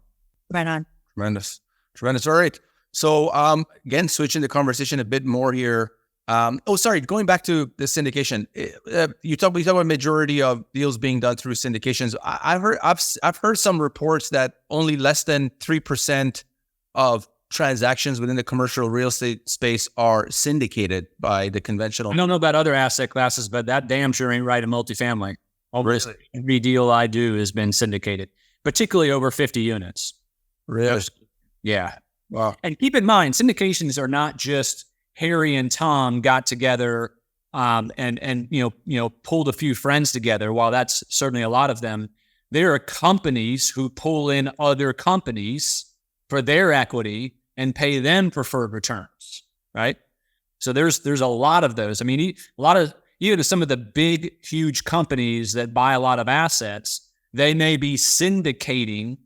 Right on. Tremendous. All right. So again, switching the conversation a bit more here. Going back to the syndication. You talk about majority of deals being done through syndications. I've heard some reports that only less than 3% of transactions within the commercial real estate space are syndicated by the conventional. I don't know about other asset classes, but that damn sure ain't right in multifamily. Almost every deal I do has been syndicated, particularly over 50 units. Really? Yeah. Wow. And keep in mind, syndications are not just Harry and Tom got together and pulled a few friends together. While that's certainly a lot of them, there are companies who pull in other companies for their equity and pay them preferred returns, right? So there's a lot of those. I mean, even some of the big, huge companies that buy a lot of assets, they may be syndicating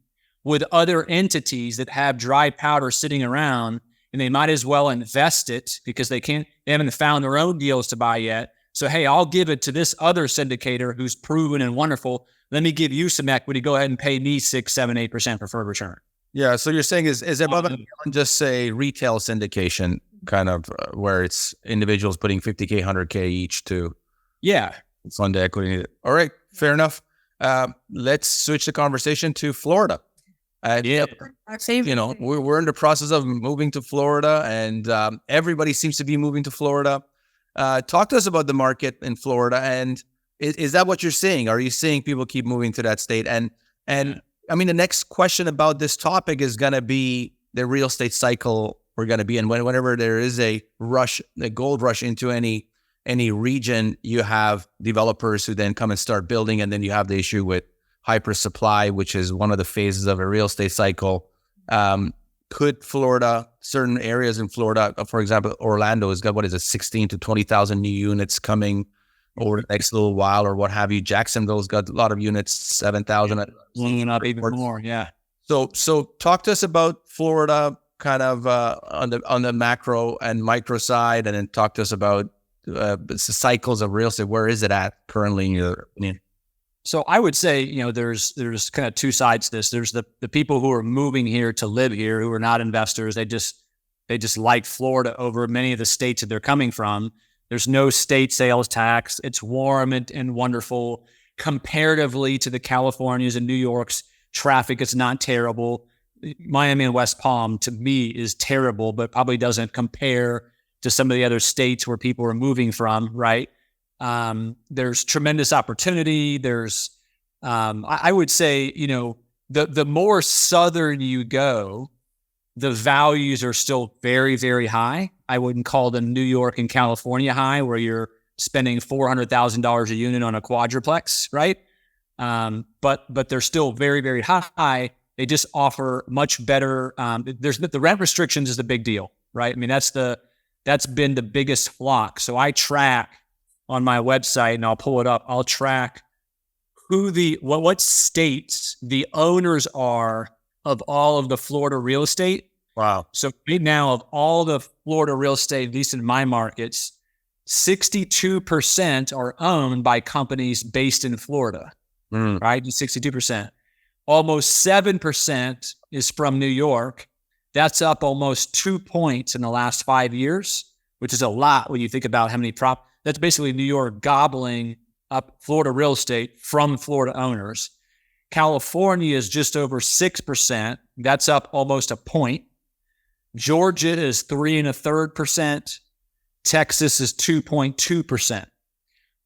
with other entities that have dry powder sitting around, and they might as well invest it because they haven't found their own deals to buy yet. So, hey, I'll give it to this other syndicator who's proven and wonderful. Let me give you some equity. Go ahead and pay me 6, 7, 8% preferred return. Yeah. So you're saying is above and beyond just say retail syndication kind of where it's individuals putting 50K, 100K each to fund the equity. All right. Fair enough. Let's switch the conversation to Florida. We're in the process of moving to Florida, and everybody seems to be moving to Florida. Talk to us about the market in Florida, and is that what you're seeing? Are you seeing people keep moving to that state? And I mean, the next question about this topic is going to be the real estate cycle we're going to be in. Whenever there is a gold rush into any region, you have developers who then come and start building, and then you have the issue with hyper supply, which is one of the phases of a real estate cycle. Could Florida, certain areas in Florida, for example, Orlando has got, 16 to 20,000 new units coming over the next little while or what have you. Jacksonville's got a lot of units, 7,000. Up even more, yeah. So talk to us about Florida kind of on the macro and micro side, and then talk to us about the cycles of real estate. Where is it at currently in your opinion? So I would say, there's kind of two sides to this. There's the people who are moving here to live here, who are not investors. They just like Florida over many of the states that they're coming from. There's no state sales tax. It's warm and wonderful comparatively to the Californias and New York's traffic. It's not terrible. Miami and West Palm to me is terrible, but probably doesn't compare to some of the other states where people are moving from, right? There's tremendous opportunity. There's, I would say, the more southern you go, the values are still very, very high. I wouldn't call them New York and California high, where you're spending $400,000 a unit on a quadruplex, right? But they're still very, very high. They just offer much better. There's the rent restrictions is the big deal, right? I mean, that's been the biggest flock. So I track on my website, and I'll pull it up. I'll track what states the owners are of all of the Florida real estate. Wow. So right now, of all the Florida real estate, at least in my markets, 62% are owned by companies based in Florida, right? 62%. Almost 7% is from New York. That's up almost 2 points in the last 5 years, which is a lot when you think about how many That's basically New York gobbling up Florida real estate from Florida owners. California is just over 6%. That's up almost a point. Georgia is 3.33%. Texas is 2.2%.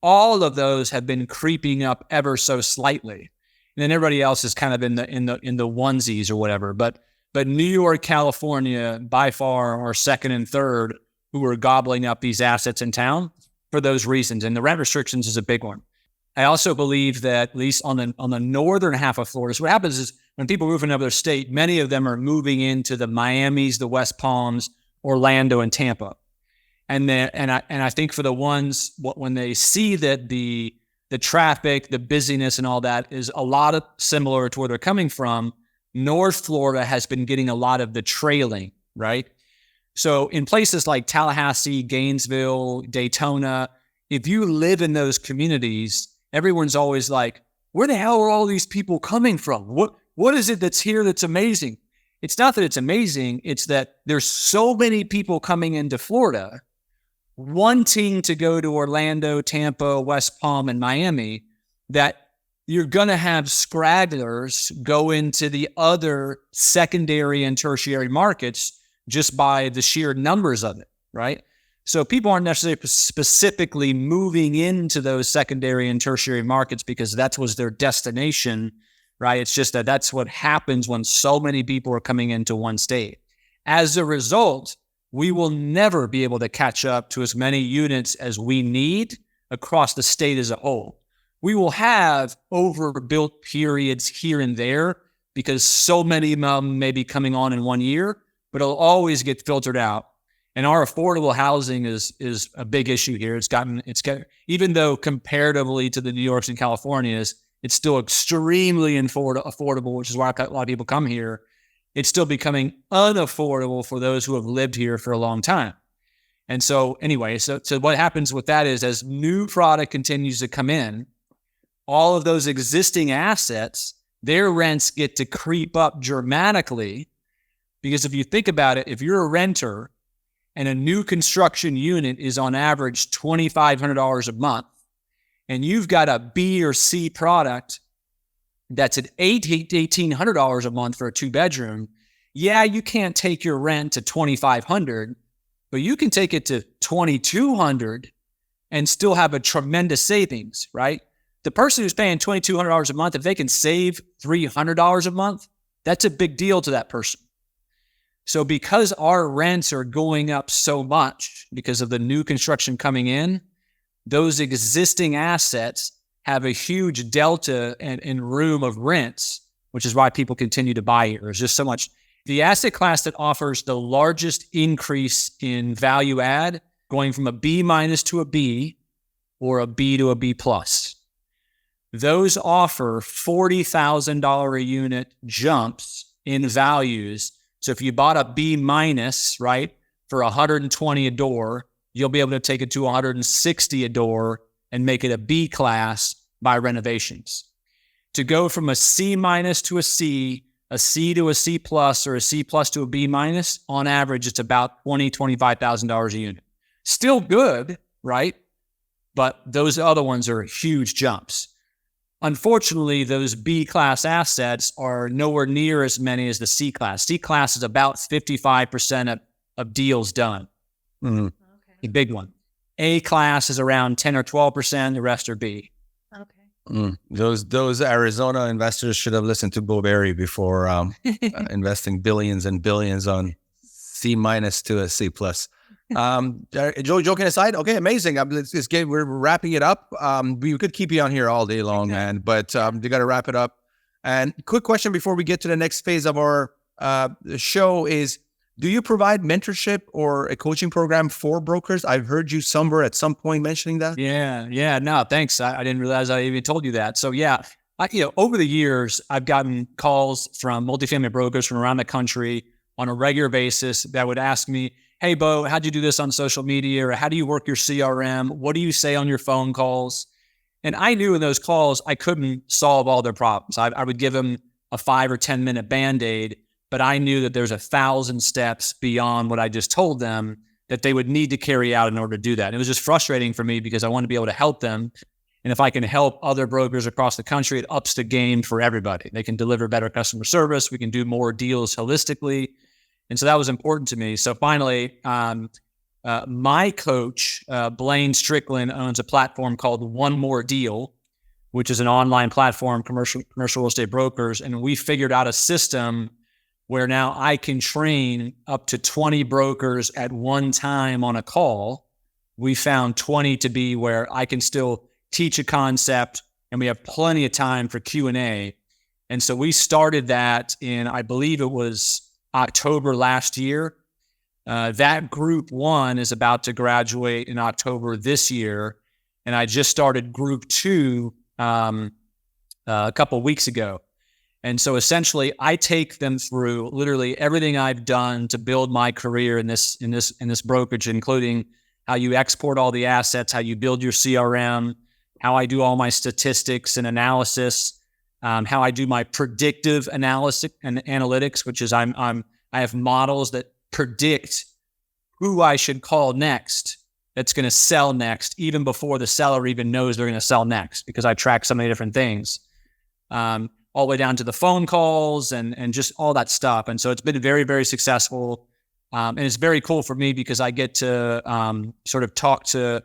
All of those have been creeping up ever so slightly. And then everybody else is kind of in the onesies or whatever. But New York, California, by far are second and third who are gobbling up these assets in town for those reasons. And the rent restrictions is a big one. I also believe that at least on the northern half of Florida, so what happens is when people move into another state, many of them are moving into the Miamis, the West Palms, Orlando, and Tampa. And I think for the ones when they see that the traffic, the busyness, and all that is a lot of similar to where they're coming from, North Florida has been getting a lot of the trailing, right? So in places like Tallahassee, Gainesville, Daytona, if you live in those communities, everyone's always like, where the hell are all these people coming from? What is it that's here that's amazing? It's not that it's amazing. It's that there's so many people coming into Florida wanting to go to Orlando, Tampa, West Palm, and Miami that you're going to have scragglers go into the other secondary and tertiary markets just by the sheer numbers of it, right? So people aren't necessarily specifically moving into those secondary and tertiary markets because that was their destination, right? It's just that that's what happens when so many people are coming into one state. As a result, we will never be able to catch up to as many units as we need across the state as a whole. We will have overbuilt periods here and there because so many of them may be coming on in 1 year, but it'll always get filtered out. And our affordable housing is a big issue here. It's gotten even though comparatively to the New Yorks and Californias, it's still extremely affordable, which is why a lot of people come here. It's still becoming unaffordable for those who have lived here for a long time. And so anyway, so what happens with that is as new product continues to come in, all of those existing assets, their rents get to creep up dramatically. Because if you think about it, if you're a renter and a new construction unit is on average $2,500 a month, and you've got a B or C product that's at $1,800 a month for a 2-bedroom, yeah, you can't take your rent to $2,500, but you can take it to $2,200 and still have a tremendous savings, right? The person who's paying $2,200 a month, if they can save $300 a month, that's a big deal to that person. So because our rents are going up so much because of the new construction coming in, those existing assets have a huge delta and room of rents, which is why people continue to buy here. There's just so much. The asset class that offers the largest increase in value add, going from a B minus to a B or a B to a B plus, those offer $40,000 a unit jumps in values. So if you bought a B minus, right, for $120 a door, you'll be able to take it to $160 a door and make it a B class by renovations. To go from a C minus to a C to a C plus, or a C plus to a B minus, on average, it's about $25,000 a unit. Still good, right? But those other ones are huge jumps. Unfortunately, those B class assets are nowhere near as many as the C class. C class is about 55% of deals done. Mm-hmm. Okay. A big one. A class is around 10 or 12%. The rest are B. Okay. Those Arizona investors should have listened to Beau Beery before investing billions and billions on C minus to a C plus. Joking aside, okay, amazing. We're wrapping it up. We could keep you on here all day long, man, but we got to wrap it up. And quick question before we get to the next phase of our show is, do you provide mentorship or a coaching program for brokers? I've heard you somewhere at some point mentioning that. Yeah. No, thanks. I didn't realize I even told you that. So yeah, over the years, I've gotten calls from multifamily brokers from around the country on a regular basis that would ask me, hey, Beau, how'd you do this on social media? Or how do you work your CRM? What do you say on your phone calls? And I knew in those calls, I couldn't solve all their problems. I would give them a 5 or 10 minute Band-Aid, but I knew that there's 1,000 steps beyond what I just told them that they would need to carry out in order to do that. And it was just frustrating for me because I want to be able to help them. And if I can help other brokers across the country, it ups the game for everybody. They can deliver better customer service. We can do more deals holistically. And so that was important to me. So finally, my coach, Blaine Strickland, owns a platform called One More Deal, which is an online platform, commercial real estate brokers. And we figured out a system where now I can train up to 20 brokers at one time on a call. We found 20 to be where I can still teach a concept and we have plenty of time for Q&A. And so we started that in, I believe it was October last year. That group 1 is about to graduate in October this year. And I just started group 2 a couple of weeks ago. And so essentially I take them through literally everything I've done to build my career in this brokerage, including how you export all the assets, how you build your CRM, how I do all my statistics and analysis, how I do my predictive analysis and analytics, which is I have models that predict who I should call next that's going to sell next, even before the seller even knows they're going to sell next, because I track so many different things. All the way down to the phone calls and just all that stuff. And so it's been very, very successful. And it's very cool for me because I get to sort of talk to,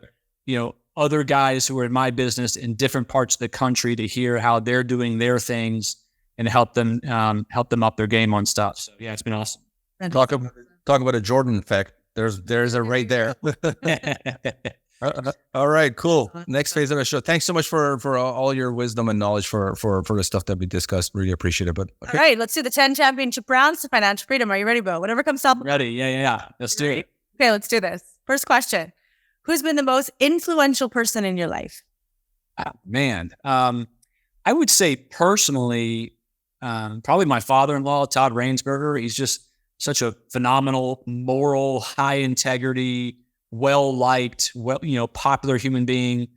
other guys who are in my business in different parts of the country to hear how they're doing their things and help them up their game on stuff. So yeah, it's been awesome. Talk about a Jordan effect. There's a right there. All right, cool. Next phase of the show. Thanks so much for all your wisdom and knowledge for the stuff that we discussed. Really appreciate it. But okay. All right, let's do the 10 championship rounds to financial freedom. Are you ready, Beau? Whatever comes up. Ready? Yeah. Let's do it. Okay, let's do this. First question: who's been the most influential person in your life? Man, I would say personally, probably my father-in-law, Todd Rainsberger. He's just such a phenomenal, moral, high integrity, well-liked, popular human being.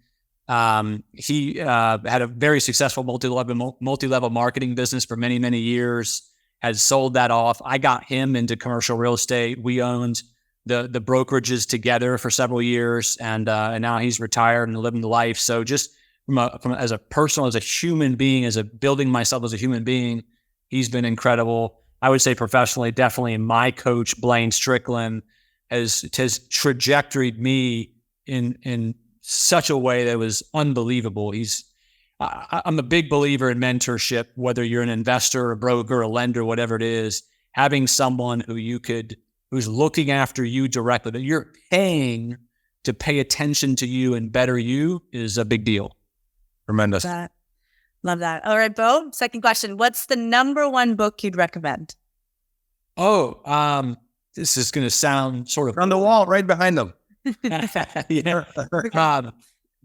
He had a very successful multi-level marketing business for many, many years, had sold that off. I got him into commercial real estate. We owned the brokerages together for several years, and now he's retired and living the life. So just as a human being, building myself as a human being, he's been incredible. I would say professionally, definitely my coach, Blaine Strickland, has trajectoried me in such a way that was unbelievable. I'm a big believer in mentorship, whether you're an investor, a broker, a lender, whatever it is. Having someone who's looking after you directly, that you're paying to pay attention to you and better you, is a big deal. Tremendous. Love that. All right, Beau, second question. What's the number one book you'd recommend? This is going to sound sort of on the wall right behind them. Yeah.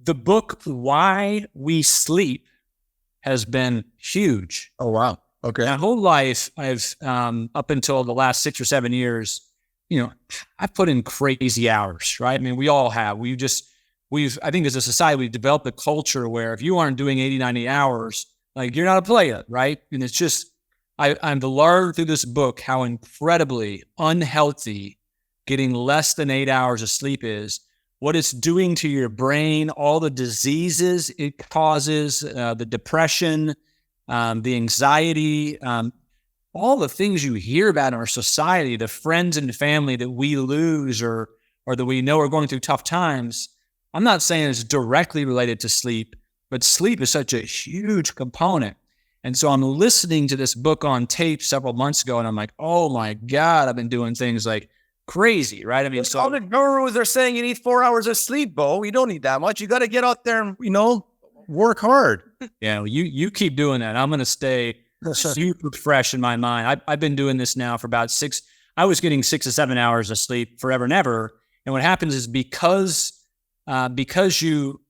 The book Why We Sleep has been huge. Oh, wow. Okay. My whole life, I've up until the last 6 or 7 years, I've put in crazy hours, right? I mean, we all have. I think as a society, we've developed a culture where if you aren't doing 80, 90 hours, like you're not a player, right? And it's just, I'm to learn through this book how incredibly unhealthy getting less than 8 hours of sleep is, what it's doing to your brain, all the diseases it causes, the depression, the anxiety, all the things you hear about in our society, the friends and family that we lose or that we know are going through tough times. I'm not saying it's directly related to sleep, but sleep is such a huge component. And so I'm listening to this book on tape several months ago, and I'm like, oh my God, I've been doing things like crazy, right? I mean, so all the gurus are saying you need 4 hours of sleep, Beau. You don't need that much. You got to get out there and, work hard. Yeah, you keep doing that. I'm going to stay super fresh in my mind. I've been doing this now for about I was getting 6 to 7 hours of sleep forever and ever. And what happens is because you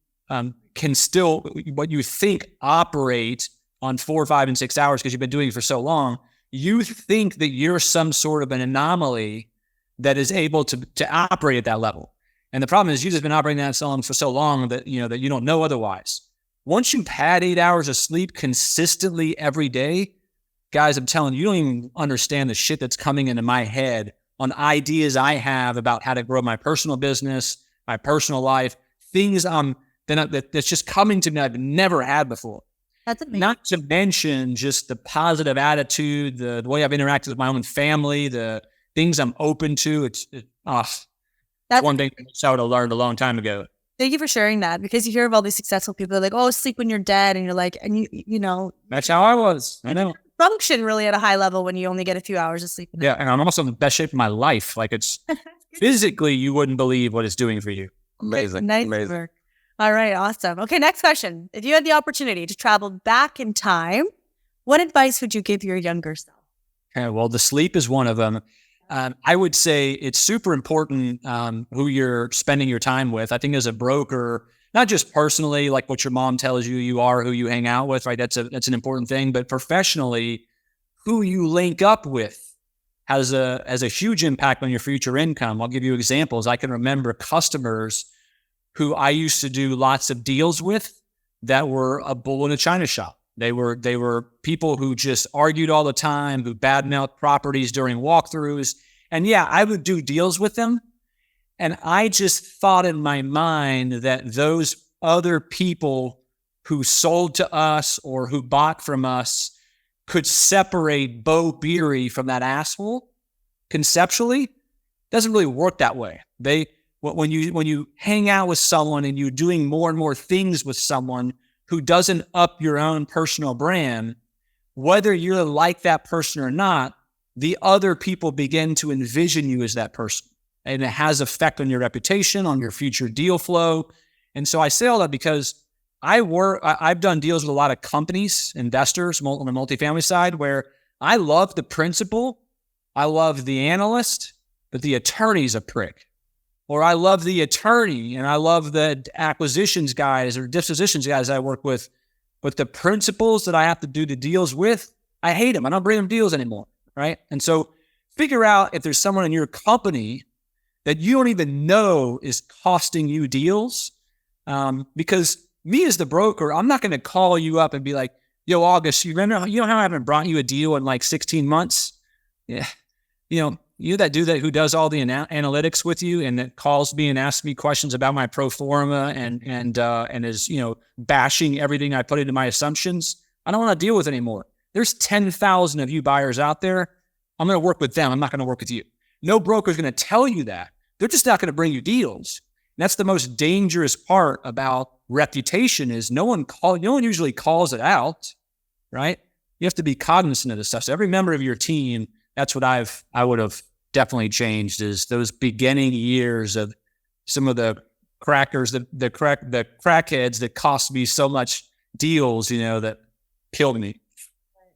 can still, what you think operate on 4, 5, and 6 hours because you've been doing it for so long, you think that you're some sort of an anomaly that is able to operate at that level. And the problem is you've just been operating that for so long that that you don't know otherwise. Once you've had 8 hours of sleep consistently every day, guys, I'm telling you, you don't even understand the shit that's coming into my head on ideas I have about how to grow my personal business, my personal life, things that's just coming to me I've never had before. That's amazing. Not to mention just the positive attitude, the way I've interacted with my own family, the things I'm open to. It's one thing I would have learned a long time ago. Thank you for sharing that, because you hear of all these successful people. They're like, oh, sleep when you're dead. And you're like, and you know. That's how I was. I know. Function really at a high level when you only get a few hours of sleep. Yeah. And I'm also in the best shape of my life. Like, it's physically, you wouldn't believe what it's doing for you. Amazing. Nice Amazing. work. All right. Awesome. Okay. Next question. If you had the opportunity to travel back in time, what advice would you give your younger self? Okay, well, the sleep is one of them. I would say it's super important who you're spending your time with. I think as a broker, not just personally, like what your mom tells you you are, who you hang out with, right? That's an important thing. But professionally, who you link up with has a huge impact on your future income. I'll give you examples. I can remember customers who I used to do lots of deals with that were a bull in a china shop. They were people who just argued all the time, who badmouthed properties during walkthroughs. And yeah, I would do deals with them. And I just thought in my mind that those other people who sold to us or who bought from us could separate Beau Beery from that asshole. Conceptually, it doesn't really work that way. When you hang out with someone and you're doing more and more things with someone who doesn't up your own personal brand, whether you're like that person or not, the other people begin to envision you as that person. And it has effect on your reputation, on your future deal flow. And so I say all that because I've done deals with a lot of companies, investors on the multifamily side, where I love the principal, I love the analyst, but the attorney's a prick. Or I love the attorney and I love the acquisitions guys or dispositions guys I work with, but the principals that I have to do the deals with, I hate them. I don't bring them deals anymore, right? And so figure out if there's someone in your company that you don't even know is costing you deals. Because me as the broker, I'm not going to call you up and be like, yo, August, you know how I haven't brought you a deal in like 16 months? Yeah. You that dude who does all the analytics with you and that calls me and asks me questions about my pro forma and is, bashing everything I put into my assumptions. I don't want to deal with anymore. There's 10,000 of you buyers out there. I'm going to work with them. I'm not going to work with you. No broker is going to tell you that. They're just not going to bring you deals. And that's the most dangerous part about reputation is no one usually calls it out, right? You have to be cognizant of this stuff. So every member of your team, that's what I would have definitely changed is those beginning years of some of the crackers, the crackheads that cost me so much deals, that killed me.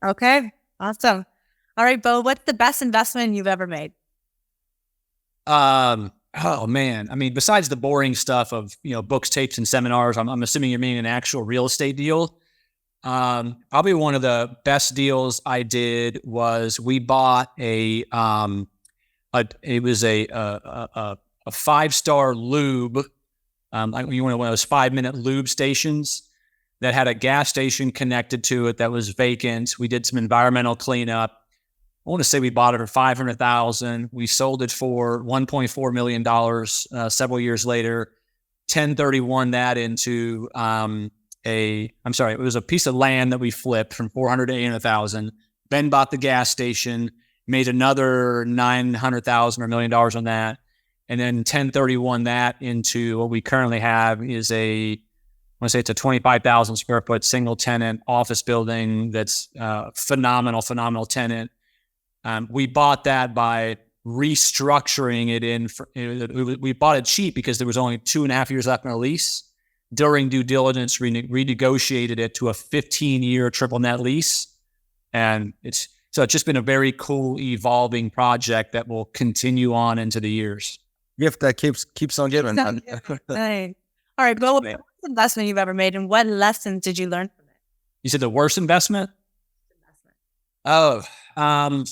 Okay. Awesome. All right, Beau, what's the best investment you've ever made? Oh man. I mean, besides the boring stuff of, books, tapes, and seminars, I'm assuming you're meaning an actual real estate deal. Probably one of the best deals I did was we bought a 5-star lube. One of those 5-minute lube stations that had a gas station connected to it that was vacant. We did some environmental cleanup. I want to say we bought it for $500,000. We sold it for $1.4 million several years later. 1031 that into it was a piece of land that we flipped from $400,000 to $800,000. Then bought the gas station, made another $900,000 or $1 million on that, and then 1031 that into what we currently have is it's a 25,000 square foot single tenant office building that's phenomenal tenant. We bought that by restructuring it we bought it cheap because there was only 2.5 years left in our lease. During due diligence, renegotiated it to a 15-year triple net lease. And it's just been a very cool evolving project that will continue on into the years. Gift that keeps on giving. Right. All right, Beau, what's the best investment you've ever made and what lessons did you learn from it? You said the worst investment? Oh, I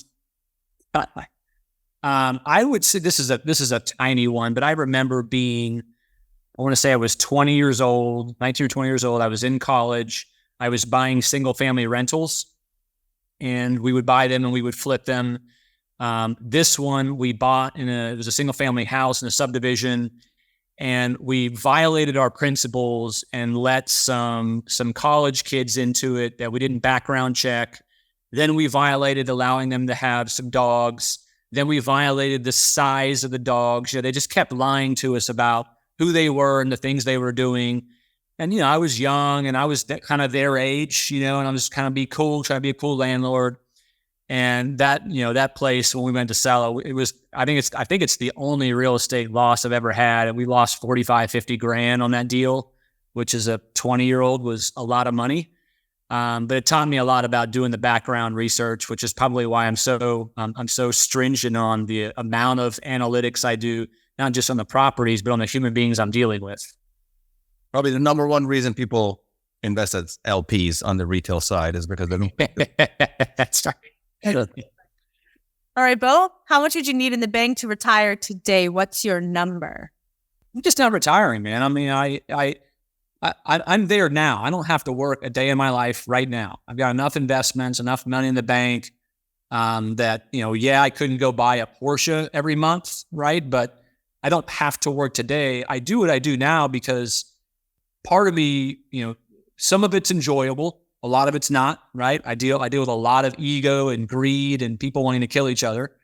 would say this is a tiny one, but I remember I want to say I was 20 years old, 19 or 20 years old. I was in college. I was buying single family rentals and we would buy them and we would flip them. This one we bought it was a single family house in a subdivision, and we violated our principles and let some college kids into it that we didn't background check. Then we violated allowing them to have some dogs. Then we violated the size of the dogs. They just kept lying to us about who they were and the things they were doing. And, I was young and I was kind of their age, and I was kind of trying to be a cool landlord. And that, that place, when we went to sell it, I think it's the only real estate loss I've ever had. And we lost 45, 50 grand on that deal, which is a 20-year-old was a lot of money. But it taught me a lot about doing the background research, which is probably why I'm so stringent on the amount of analytics I do, not just on the properties, but on the human beings I'm dealing with. Probably the number one reason people invest as LPs on the retail side is because they don't. That's right. All right, Beau, how much would you need in the bank to retire today? What's your number? I'm just not retiring, man. I mean, I'm there now. I don't have to work a day in my life right now. I've got enough investments, enough money in the bank that, I couldn't go buy a Porsche every month, right? But I don't have to work today. I do what I do now because part of me, some of it's enjoyable. A lot of it's not, right? I deal with a lot of ego and greed and people wanting to kill each other.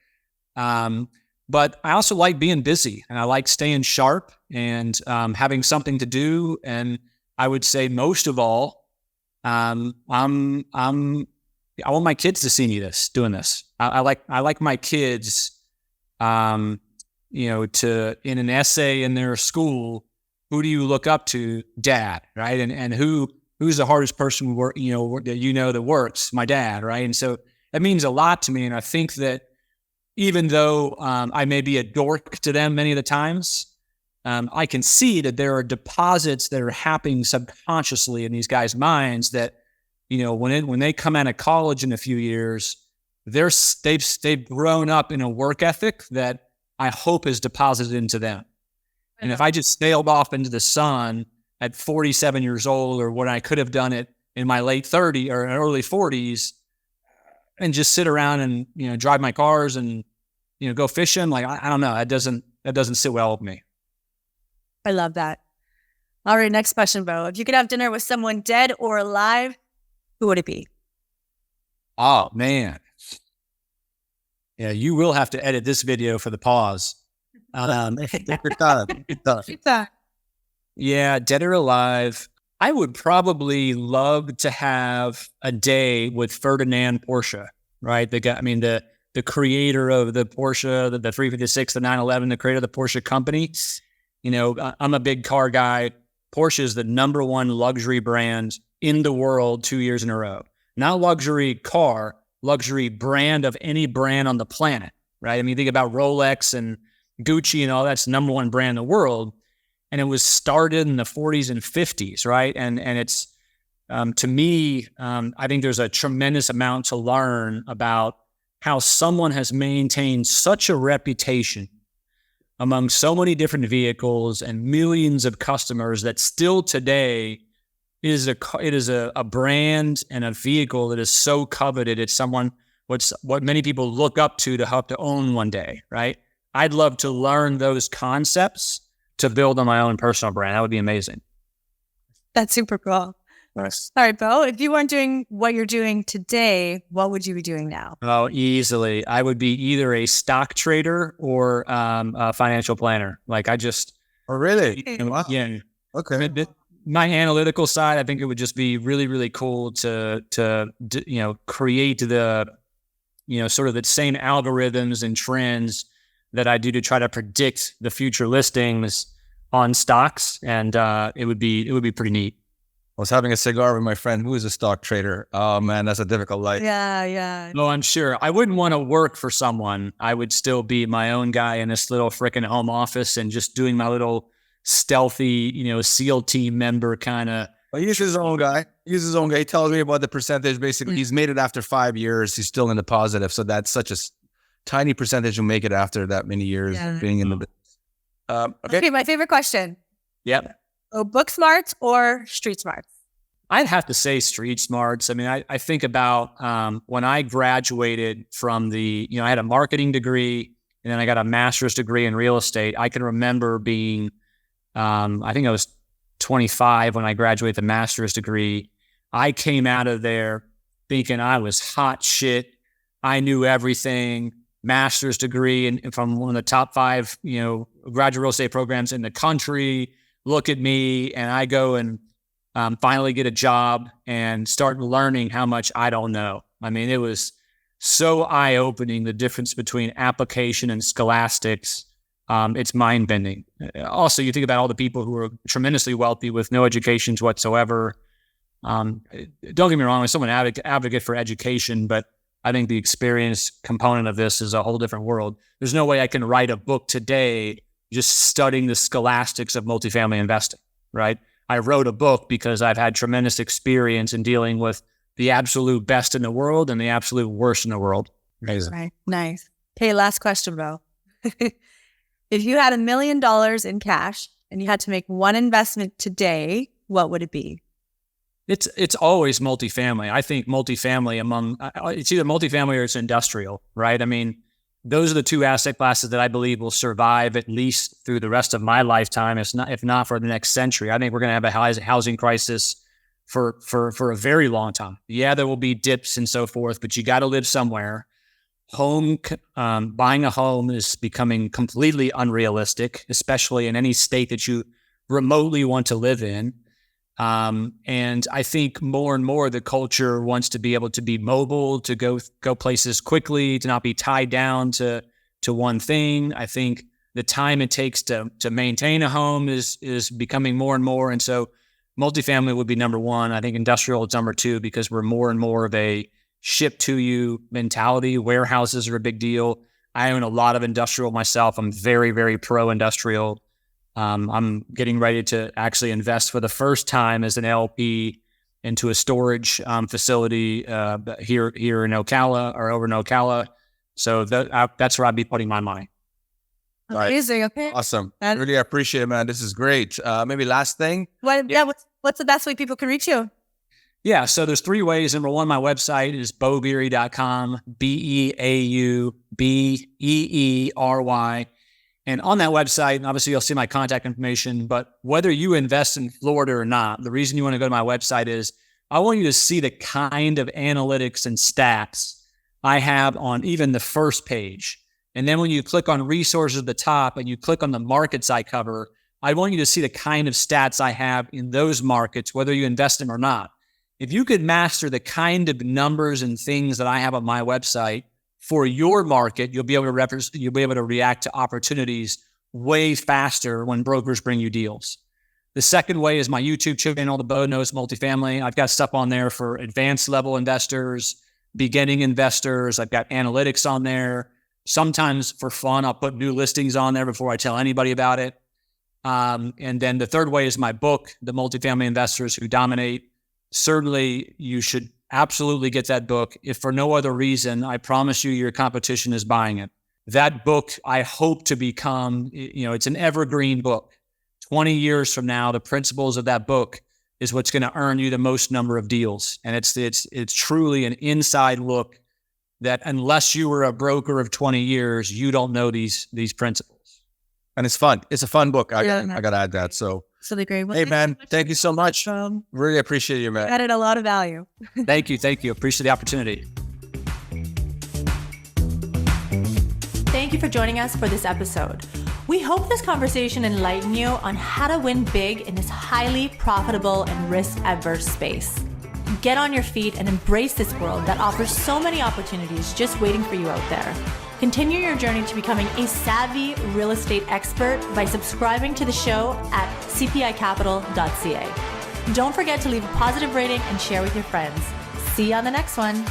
But I also like being busy and I like staying sharp and having something to do. And I would say most of all, I want my kids to see me doing this. I like my kids, to in an essay in their school, who do you look up to? Dad, right? And who's the hardest person that works? My dad, right? And so that means a lot to me. And I think that even though I may be a dork to them many of the times, I can see that there are deposits that are happening subconsciously in these guys' minds that, when they come out of college in a few years, they've grown up in a work ethic that I hope is deposited into them. And if I just sailed off into the sun at 47 years old, or when I could have done it in my late 30s or early 40s, and just sit around and drive my cars and go fishing, like I don't know, that doesn't sit well with me. I love that. All right, next question, Beau. If you could have dinner with someone dead or alive, who would it be? Oh man, yeah, you will have to edit this video for the pause. Yeah, dead or alive. I would probably love to have a day with Ferdinand Porsche, right? The guy, the creator of the Porsche, the 356, the 911, the creator of the Porsche company. I'm a big car guy. Porsche is the number one luxury brand in the world 2 years in a row. Not luxury car, luxury brand of any brand on the planet, right? Think about Rolex and Gucci and all that's the number one brand in the world. And it was started in the 40s and 50s, right? And it's, to me, I think there's a tremendous amount to learn about how someone has maintained such a reputation among so many different vehicles and millions of customers that still today it is a brand and a vehicle that is so coveted. It's what many people look up to hope to own one day, right? I'd love to learn those concepts to build on my own personal brand. That would be amazing. That's super cool. Nice. All right, Beau, if you weren't doing what you're doing today, what would you be doing now? Oh, easily. I would be either a stock trader or a financial planner. Like Oh, really? Wow. Yeah. Okay. My analytical side, I think it would just be really, really cool to create the, sort of the same algorithms and trends that I do to try to predict the future listings on stocks. And it would be pretty neat. I was having a cigar with my friend who is a stock trader. Oh man, that's a difficult life. Yeah. No, I'm sure. I wouldn't want to work for someone. I would still be my own guy in this little freaking home office and just doing my little stealthy, SEAL team member kind of. Well, he's his own guy. He tells me about the percentage. Basically, he's made it after 5 years. He's still in the positive. So that's such a tiny percentage who make it after that many years being in the business. Okay, my favorite question. Yep. Oh, book smarts or street smarts? I'd have to say street smarts. I mean, I think about when I graduated from I had a marketing degree and then I got a master's degree in real estate. I can remember being, I think I was 25 when I graduated the master's degree. I came out of there thinking I was hot shit. I knew everything. Master's degree and from one of the top 5, graduate real estate programs in the country. Look at me, and I go and finally get a job and start learning how much I don't know. I mean, it was so eye-opening, the difference between application and scholastics. It's mind-bending. Also, you think about all the people who are tremendously wealthy with no educations whatsoever. Don't get me wrong, I'm someone advocate for education, but I think the experience component of this is a whole different world. There's no way I can write a book today just studying the scholastics of multifamily investing, right? I wrote a book because I've had tremendous experience in dealing with the absolute best in the world and the absolute worst in the world. Amazing. Right. Nice. Okay, last question, Beau. If you had $1 million in cash and you had to make one investment today, what would it be? It's always multifamily. I think multifamily it's either multifamily or it's industrial, right? I mean, those are the 2 asset classes that I believe will survive at least through the rest of my lifetime, if not for the next century. I think we're going to have a housing crisis for a very long time. Yeah, there will be dips and so forth, but you got to live somewhere. Buying a home is becoming completely unrealistic, especially in any state that you remotely want to live in. And I think more and more the culture wants to be able to be mobile, to go places quickly, to not be tied down to one thing. I think the time it takes to maintain a home is becoming more and more. And so multifamily would be number 1. I think industrial is number 2 because we're more and more of a ship to you mentality. Warehouses are a big deal. I own a lot of industrial myself. I'm very, very pro industrial. I'm getting ready to actually invest for the first time as an LP into a storage facility here in Ocala or over in Ocala. So that's where I'd be putting my money. Amazing. Okay. Awesome. Really appreciate it, man. This is great. Maybe last thing. What's the best way people can reach you? Yeah, so there's 3 ways. Number 1, my website is beaubeery.com, BeauBeery. And on that website, obviously you'll see my contact information, but whether you invest in Florida or not, the reason you want to go to my website is I want you to see the kind of analytics and stats I have on even the first page. And then when you click on resources at the top and you click on the markets I cover, I want you to see the kind of stats I have in those markets, whether you invest in them or not. If you could master the kind of numbers and things that I have on my website for your market, you'll be able to react to opportunities way faster when brokers bring you deals. The second way is my YouTube channel, The Beau Knows Multifamily. I've got stuff on there for advanced level investors, beginning investors. I've got analytics on there. Sometimes for fun, I'll put new listings on there before I tell anybody about it. And then the third way is my book, The Multifamily Investors Who Dominate. Certainly, you should absolutely get that book. If for no other reason, I promise you your competition is buying it. That book, I hope to become, it's an evergreen book. 20 years from now, the principles of that book is what's going to earn you the most number of deals. And it's truly an inside look that unless you were a broker of 20 years, you don't know these principles. And it's fun. It's a fun book. I got to add that. So, really great. Well, hey, man, thank you so much. Really appreciate you, man. Added a lot of value. Thank you. Appreciate the opportunity. Thank you for joining us for this episode. We hope this conversation enlightened you on how to win big in this highly profitable and risk-averse space. Get on your feet and embrace this world that offers so many opportunities just waiting for you out there. Continue your journey to becoming a savvy real estate expert by subscribing to the show at cpicapital.ca. Don't forget to leave a positive rating and share with your friends. See you on the next one.